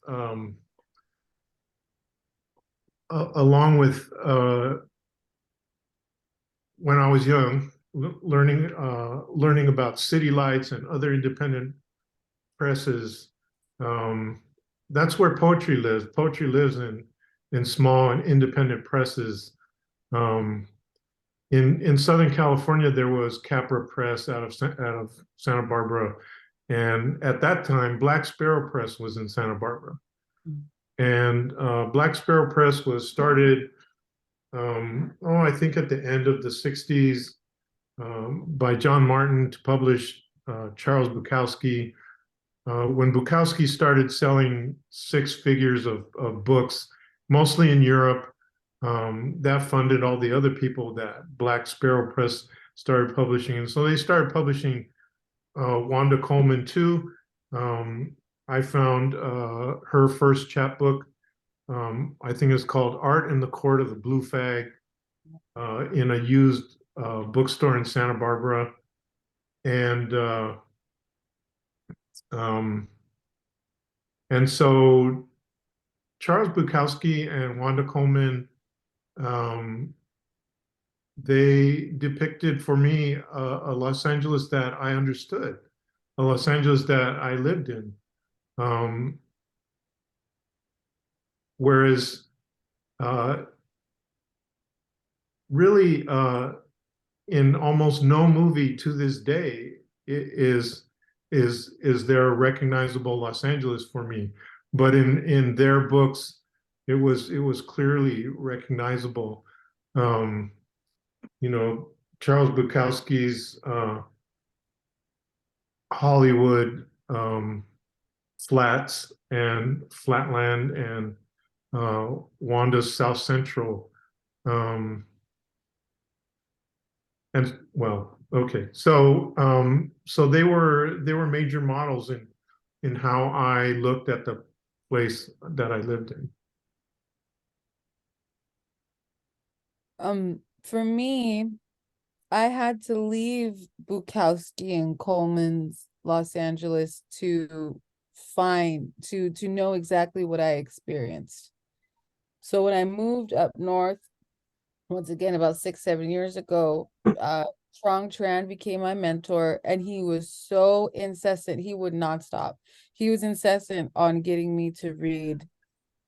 when I was young, learning about City Lights and other independent presses, that's where poetry lives. Poetry lives in small and independent presses. In Southern California, there was Capra Press out of Santa Barbara, and at that time, Black Sparrow Press was in Santa Barbara. And Black Sparrow Press was started, I think at the end of the 60s, by John Martin to publish Charles Bukowski. When Bukowski started selling six figures of books, mostly in Europe, that funded all the other people that Black Sparrow Press started publishing. And so they started publishing Wanda Coleman too. I found her first chapbook, I think it's called Art in the Court of the Blue Fag, in a used bookstore in Santa Barbara. And so Charles Bukowski and Wanda Coleman, they depicted for me a Los Angeles that I understood, a Los Angeles that I lived in. Whereas really in almost no movie to this day is there a recognizable Los Angeles for me, but in their books it was clearly recognizable. You know, Charles Bukowski's Hollywood, flats and Flatland, and Wanda's South Central. And well, okay, so so they were major models in how I looked at the place that I lived in. For me, I had to leave Bukowski and Coleman's Los Angeles to know exactly what I experienced. So when I moved up north, once again, about 6-7 years ago, Trong Tran became my mentor, and he was so incessant. He would not stop. He was incessant on getting me to read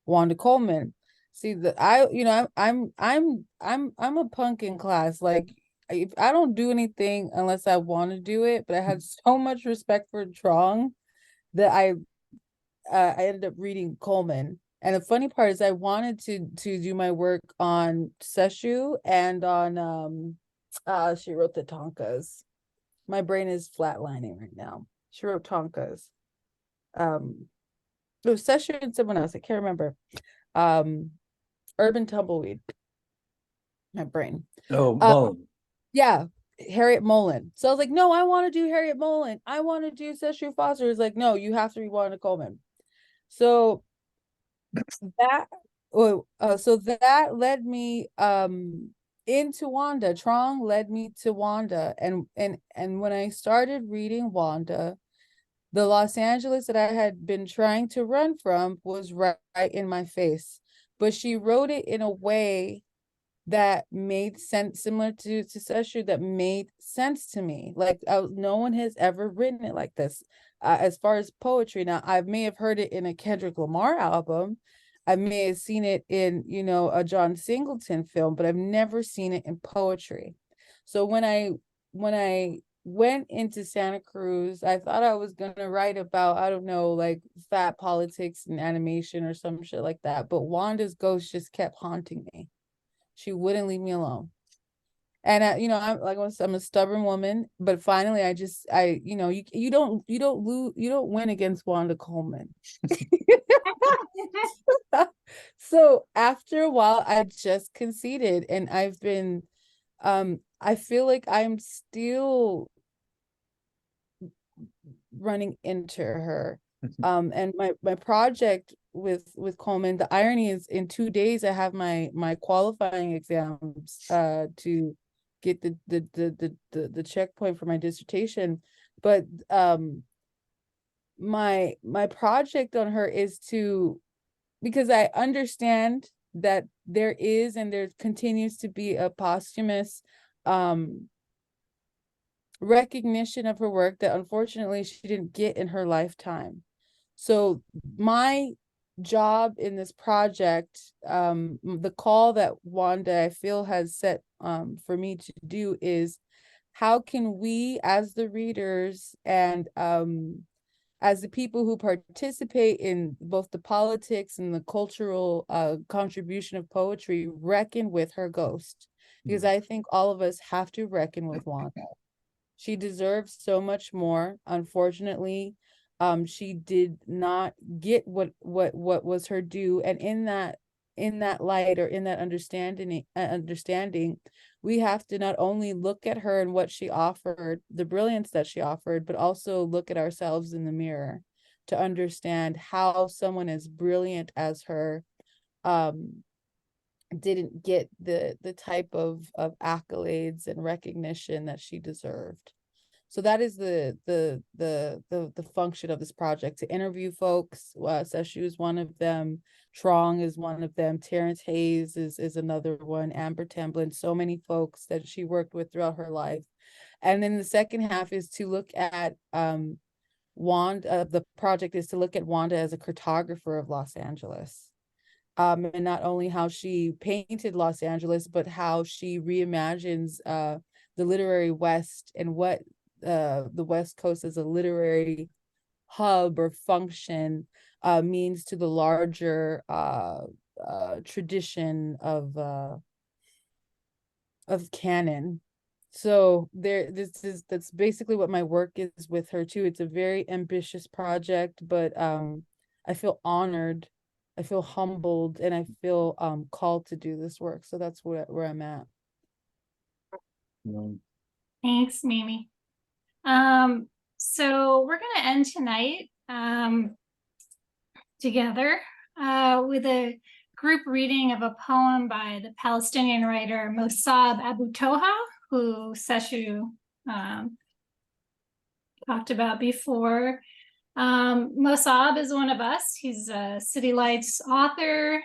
Wanda Coleman. See I'm a punk in class. Like if I don't do anything unless I want to do it, but I had so much respect for Trong that I ended up reading Coleman. And the funny part is I wanted to do my work on Sesshu and on she wrote the Tonkas. My brain is flatlining right now. She wrote Tonkas. It was Sesshu and someone else. I can't remember. Urban Tumbleweed. My brain. Oh, Mullen. Yeah, Harriet Mullen. So I was like, no, I want to do Harriet Mullen. I want to do Sesshu Foster. It's like, no, you have to read Wanda Coleman. So that led me into Wanda. Trong led me to Wanda. And when I started reading Wanda, the Los Angeles that I had been trying to run from was right in my face. But she wrote it in a way that made sense, similar to Sesshu, that made sense to me. Like no one has ever written it like this. As far as poetry, now I may have heard it in a Kendrick Lamar album, I may have seen it in, you know, a John Singleton film, but I've never seen it in poetry. So when I went into Santa Cruz, I thought I was gonna write about, I don't know, like fat politics and animation or some shit like that. But Wanda's ghost just kept haunting me. She wouldn't leave me alone. And you know, I'm a stubborn woman, but finally you don't win against Wanda Coleman. So after a while, I just conceded, and I've been I feel like I'm still running into her. And my project with Coleman, the irony is in 2 days I have my qualifying exams to get the checkpoint for my dissertation. But my project on her is because I understand that there is and there continues to be a posthumous recognition of her work that unfortunately she didn't get in her lifetime. So my job in this project, the call that Wanda I feel has set for me to do is, how can we as the readers and as the people who participate in both the politics and the cultural contribution of poetry reckon with her ghost? Because I think all of us have to reckon with Wanda. She deserves so much more. Unfortunately, she did not get what was her due. And in that light, or in that understanding, we have to not only look at her and what she offered, the brilliance that she offered, but also look at ourselves in the mirror to understand how someone as brilliant as her didn't get the type of accolades and recognition that she deserved. So that is the function of this project, to interview folks. Sesshu is one of them. Trong is one of them. Terrence Hayes is another one. Amber Templin, so many folks that she worked with throughout her life. And then the second half is to look at Wanda. The project is to look at Wanda as a cartographer of Los Angeles. And not only how she painted Los Angeles, but how she reimagines the literary West, and what the West Coast as a literary hub or function means to the larger tradition of canon. So that's basically what my work is with her too. It's a very ambitious project, but I feel honored, I feel humbled, and I feel called to do this work. So that's where I'm at. Thanks, Mimi. So we're going to end tonight together with a group reading of a poem by the Palestinian writer Mossab Abu Toha, who Sesshu talked about before. Mossab is one of us. He's a City Lights author.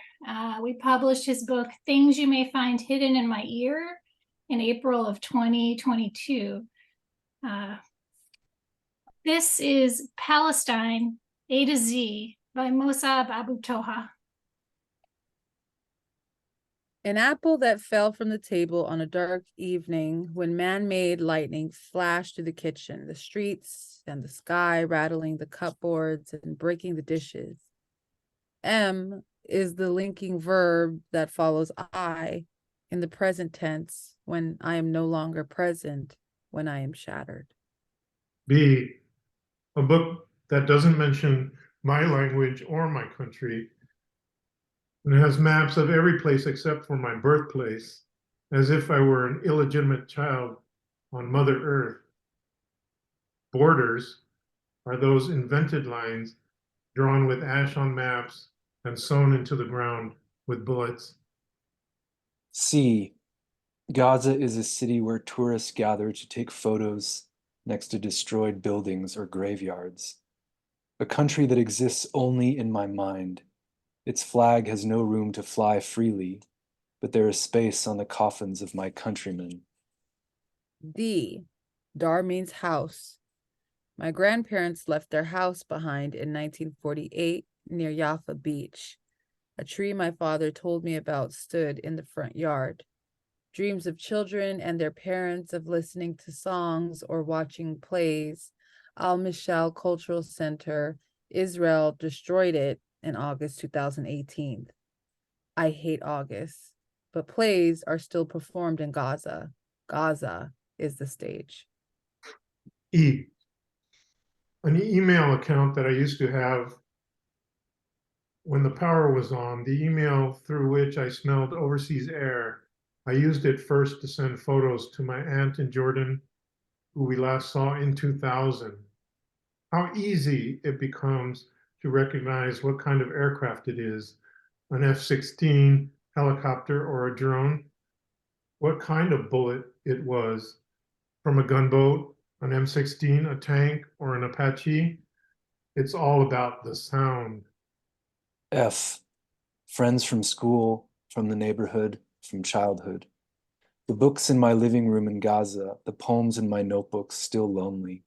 We published his book, Things You May Find Hidden in My Ear, in April of 2022. This is Palestine, A to Z, by Mossab Abu Toha. An apple that fell from the table on a dark evening when man-made lightning flashed through the kitchen, the streets, and the sky, rattling the cupboards and breaking the dishes. M is the linking verb that follows I in the present tense when I am no longer present, when I am shattered. B, a book that doesn't mention my language or my country, and it has maps of every place except for my birthplace, as if I were an illegitimate child on Mother Earth. Borders are those invented lines drawn with ash on maps and sewn into the ground with bullets. C, Gaza is a city where tourists gather to take photos next to destroyed buildings or graveyards. A country that exists only in my mind. Its flag has no room to fly freely, but there is space on the coffins of my countrymen. D, Dar means house. My grandparents left their house behind in 1948 near Jaffa Beach. A tree my father told me about stood in the front yard. Dreams of children and their parents of listening to songs or watching plays. Al-Mishal Cultural Center, Israel destroyed it in August 2018. I hate August, but plays are still performed in Gaza. Gaza is the stage. E, an email account that I used to have when the power was on, the email through which I smelled overseas air. I used it first to send photos to my aunt in Jordan, who we last saw in 2000. How easy it becomes to recognize what kind of aircraft it is, an F-16 helicopter or a drone, what kind of bullet it was, from a gunboat, an M16, a tank, or an Apache. It's all about the sound. F, friends from school, from the neighborhood, from childhood. The books in my living room in Gaza, the poems in my notebooks still lonely.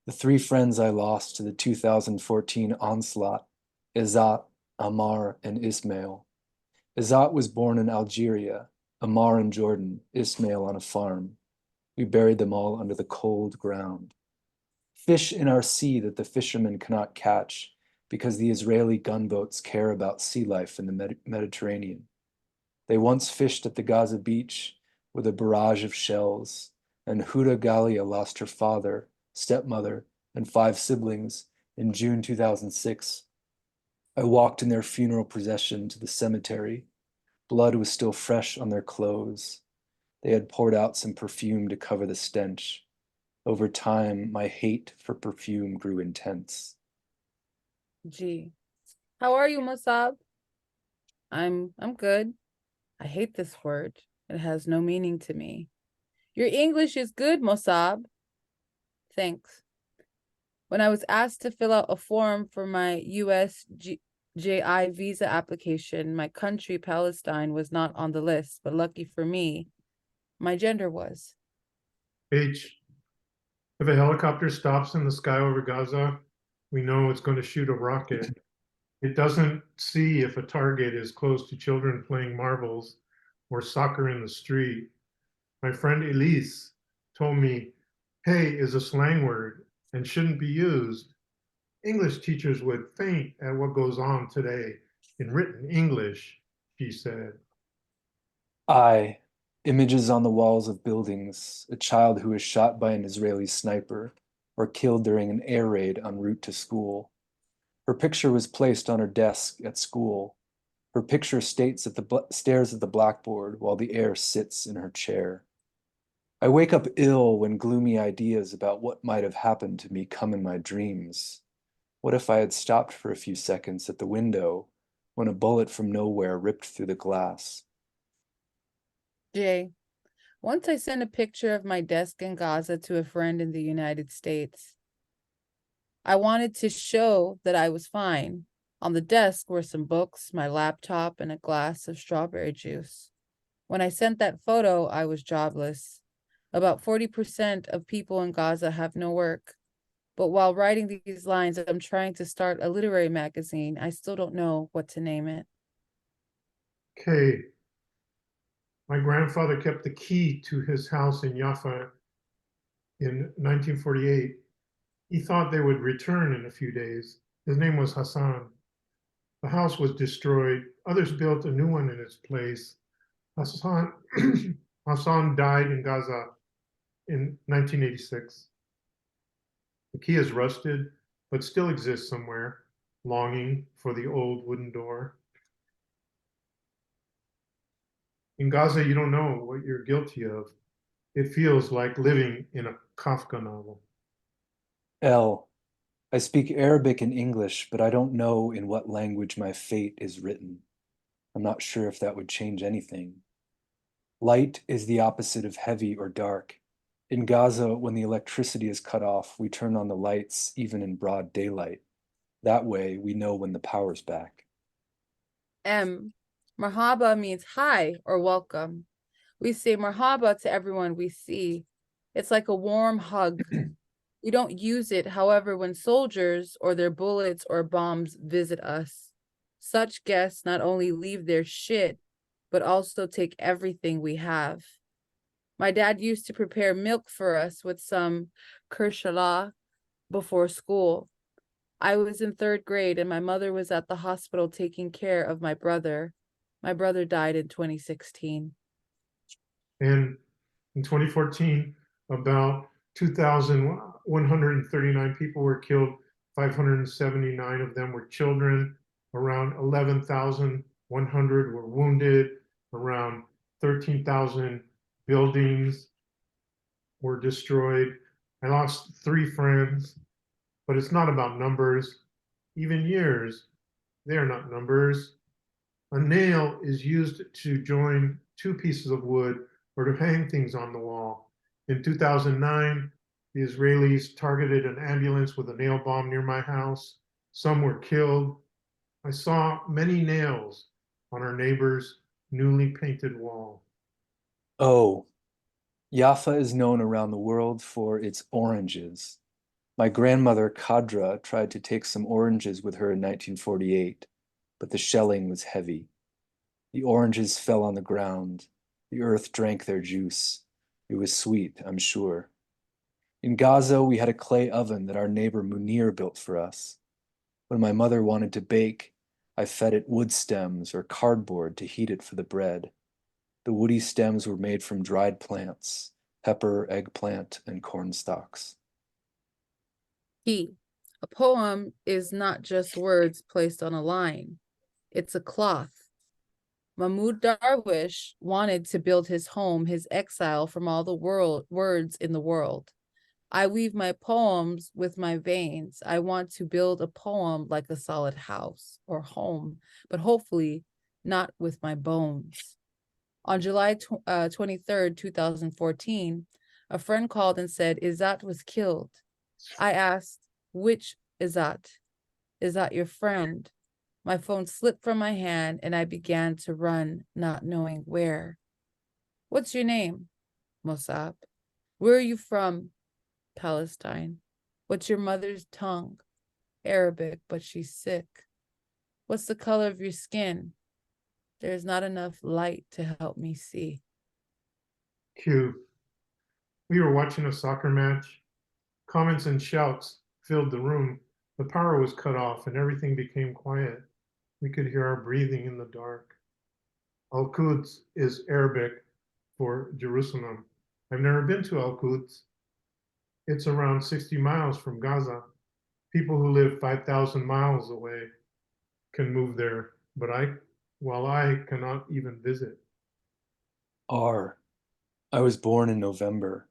The three friends I lost to the 2014 onslaught, Izzat, Ammar, and Ismail. Izzat was born in Algeria, Ammar in Jordan, Ismail on a farm. We buried them all under the cold ground. Fish in our sea that the fishermen cannot catch because the Israeli gunboats care about sea life in the Mediterranean. They once fished at the Gaza beach with a barrage of shells, and Huda Galia lost her father, stepmother, and 5 siblings in June 2006. I walked in their funeral procession to the cemetery. Blood was still fresh on their clothes. They had poured out some perfume to cover the stench. Over time, my hate for perfume grew intense. G, how are you, Musab? I'm good. I hate this word. It has no meaning to me. Your English is good, Musab. Thanks. When I was asked to fill out a form for my USJI visa application, my country, Palestine, was not on the list, but lucky for me, my gender was. H, if a helicopter stops in the sky over Gaza, we know it's going to shoot a rocket. It doesn't see if a target is close to children playing marbles or soccer in the street. My friend Elise told me, hey is a slang word and shouldn't be used. English teachers would faint at what goes on today in written English, she said. I, images on the walls of buildings, a child who was shot by an Israeli sniper or killed during an air raid en route to school. Her picture was placed on her desk at school. Her picture stares at the blackboard while the air sits in her chair. I wake up ill when gloomy ideas about what might have happened to me come in my dreams. What if I had stopped for a few seconds at the window when a bullet from nowhere ripped through the glass? J, once I sent a picture of my desk in Gaza to a friend in the United States. I wanted to show that I was fine. On the desk were some books, my laptop, and a glass of strawberry juice. When I sent that photo, I was jobless. About 40% of people in Gaza have no work. But while writing these lines, I'm trying to start a literary magazine. I still don't know what to name it. K, My grandfather kept the key to his house in Jaffa in 1948. He thought they would return in a few days. His name was Hassan. The house was destroyed. Others built a new one in its place. Hassan, Hassan died in Gaza in 1986. The key is rusted, but still exists somewhere, longing for the old wooden door. In Gaza, you don't know what you're guilty of. It feels like living in a Kafka novel. L. I speak Arabic and English, but I don't know in what language my fate is written. I'm not sure if that would change anything. Light is the opposite of heavy or dark. In Gaza, when the electricity is cut off, we turn on the lights even in broad daylight. That way, we know when the power's back. M. Marhaba means hi or welcome. We say marhaba to everyone we see. It's like a warm hug. We don't use it, however, when soldiers or their bullets or bombs visit us. Such guests not only leave their shit, but also take everything we have. My dad used to prepare milk for us with some kershala before school. I was in 3rd grade and my mother was at the hospital taking care of my brother. My brother died in 2016. And in 2014, about 2,139 people were killed. 579 of them were children. Around 11,100 were wounded. Around 13,000 buildings were destroyed. I lost 3 friends, but it's not about numbers. Even years, they are not numbers. A nail is used to join 2 pieces of wood or to hang things on the wall. In 2009, the Israelis targeted an ambulance with a nail bomb near my house. Some were killed. I saw many nails on our neighbor's newly painted wall. Oh, Jaffa is known around the world for its oranges. My grandmother, Kadra, tried to take some oranges with her in 1948, but the shelling was heavy. The oranges fell on the ground. The earth drank their juice. It was sweet, I'm sure. In Gaza, we had a clay oven that our neighbor Munir built for us. When my mother wanted to bake, I fed it wood stems or cardboard to heat it for the bread. The woody stems were made from dried plants, pepper, eggplant, and corn stalks. P. A poem is not just words placed on a line. It's a cloth. Mahmoud Darwish wanted to build his home, his exile from all the words in the world. I weave my poems with my veins. I want to build a poem like a solid house or home, but hopefully not with my bones. On July 23rd, 2014, a friend called and said Izzat was killed. I asked, which Izzat? Is that your friend? My phone slipped from my hand and I began to run, not knowing where. What's your name? Mossab. Where are you from? Palestine. What's your mother's tongue? Arabic, but she's sick. What's the color of your skin? There's not enough light to help me see. Q. We were watching a soccer match. Comments and shouts filled the room. The power was cut off and everything became quiet. We could hear our breathing in the dark. Al-Quds is Arabic for Jerusalem. I've never been to Al-Quds. It's around 60 miles from Gaza. People who live 5,000 miles away can move there, but I cannot even visit. R. I was born in November.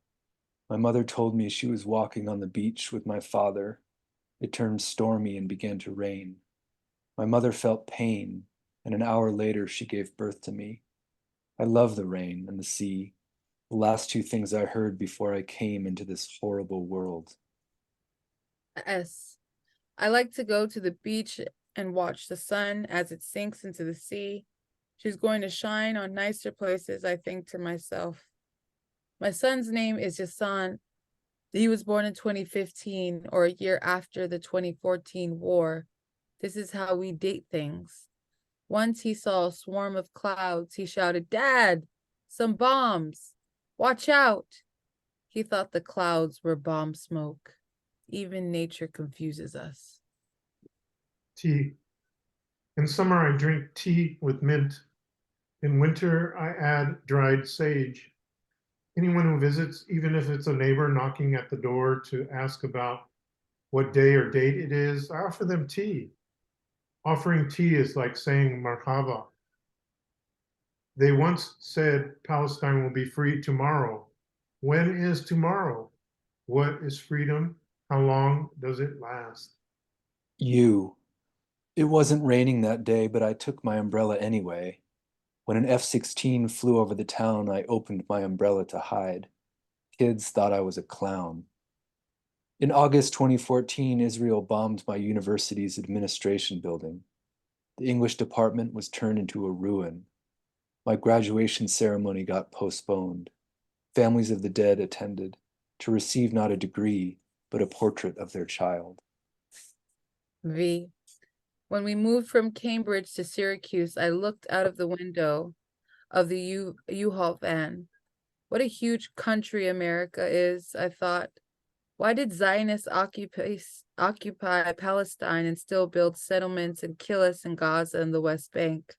My mother told me she was walking on the beach with my father. It turned stormy and began to rain. My mother felt pain, and an hour later she gave birth to me. I love the rain and the sea, the last 2 things I heard before I came into this horrible world. S. I like to go to the beach and watch the sun as it sinks into the sea. She's going to shine on nicer places, I think to myself. My son's name is Hassan. He was born in 2015 or a year after the 2014 war. This is how we date things. Once he saw a swarm of clouds. He shouted, "Dad, Some bombs! Watch out! He thought the clouds were bomb smoke. Even nature confuses us. Tea. In summer, I drink tea with mint. In winter, I add dried sage. Anyone who visits, even if it's a neighbor knocking at the door to ask about what day or date it is, I offer them tea. Offering tea is like saying marhaba. They once said Palestine will be free tomorrow. When is tomorrow? What is freedom? How long does it last? You. It wasn't raining that day, but I took my umbrella anyway. When an F-16 flew over the town, I opened my umbrella to hide. Kids thought I was a clown. In August 2014, Israel bombed my university's administration building. The English department was turned into a ruin. My graduation ceremony got postponed. Families of the dead attended to receive not a degree, but a portrait of their child. V. When we moved from Cambridge to Syracuse, I looked out of the window of the U-Haul van. What a huge country America is, I thought. Why did Zionists occupy Palestine and still build settlements and kill us in Gaza and the West Bank?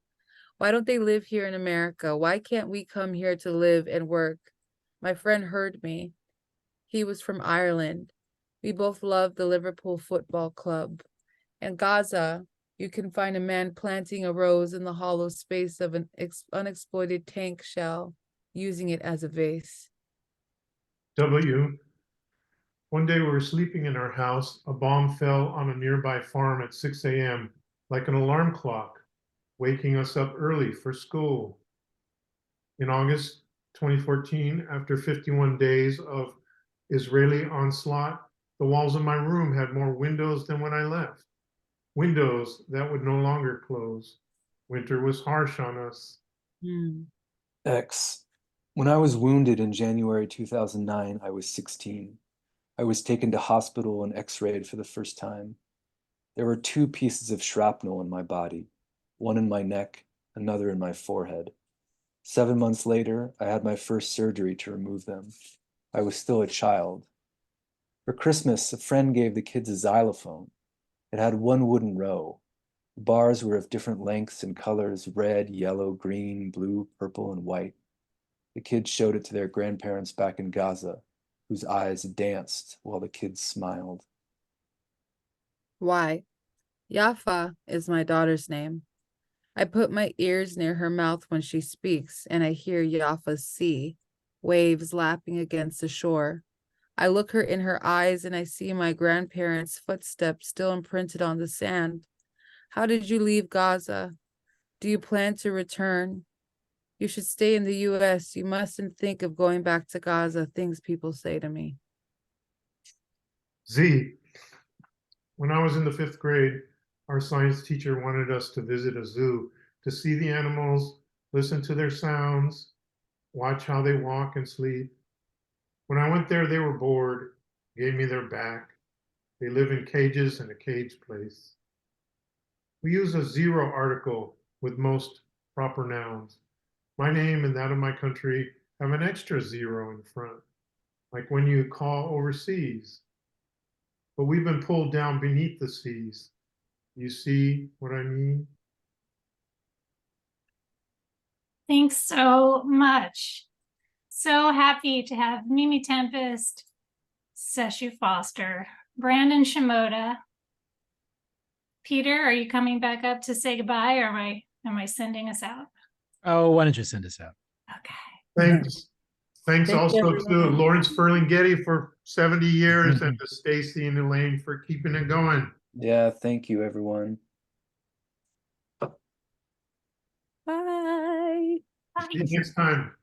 Why don't they live here in America? Why can't we come here to live and work? My friend heard me. He was from Ireland. We both loved the Liverpool Football Club. In Gaza, you can find a man planting a rose in the hollow space of an unexploded tank shell, using it as a vase. W. One day we were sleeping in our house. A bomb fell on a nearby farm at 6 a.m., like an alarm clock, waking us up early for school. In August 2014, after 51 days of Israeli onslaught, the walls of my room had more windows than when I left. Windows that would no longer close. Winter was harsh on us. X. When I was wounded in January 2009, I was 16. I was taken to hospital and x-rayed for the first time. There were 2 pieces of shrapnel in my body, one in my neck, another in my forehead. 7 months later, I had my first surgery to remove them. I was still a child. For Christmas, a friend gave the kids a xylophone. It had 1 wooden row. The bars were of different lengths and colors: red, yellow, green, blue, purple, and white. The kids showed it to their grandparents back in Gaza, whose eyes danced while the kids smiled. Why? Yafa is my daughter's name. I put my ears near her mouth when she speaks, and I hear Yafa's sea, waves lapping against the shore. I look her in her eyes, and I see my grandparents' footsteps still imprinted on the sand. How did you leave Gaza? Do you plan to return? You should stay in the U.S. You mustn't think of going back to Gaza, things people say to me. Z. When I was in the 5th grade, our science teacher wanted us to visit a zoo to see the animals, listen to their sounds, watch how they walk and sleep. When I went there, they were bored, gave me their back. They live in cages in a cage place. We use a zero article with most proper nouns. My name and that of my country have an extra zero in front, like when you call overseas. But we've been pulled down beneath the seas. You see what I mean? Thanks so much. So happy to have Mimi Tempest, Sesshu Foster, Brandon Shimoda. Peter, are you coming back up to say goodbye, or am I sending us out? Oh, why don't you send us out? Okay. Thanks. Thanks Thank also you, to everyone. Lawrence Ferlinghetti for 70 years and to Stacey and Elaine for keeping it going. Yeah, thank you, everyone. Bye. See you next time.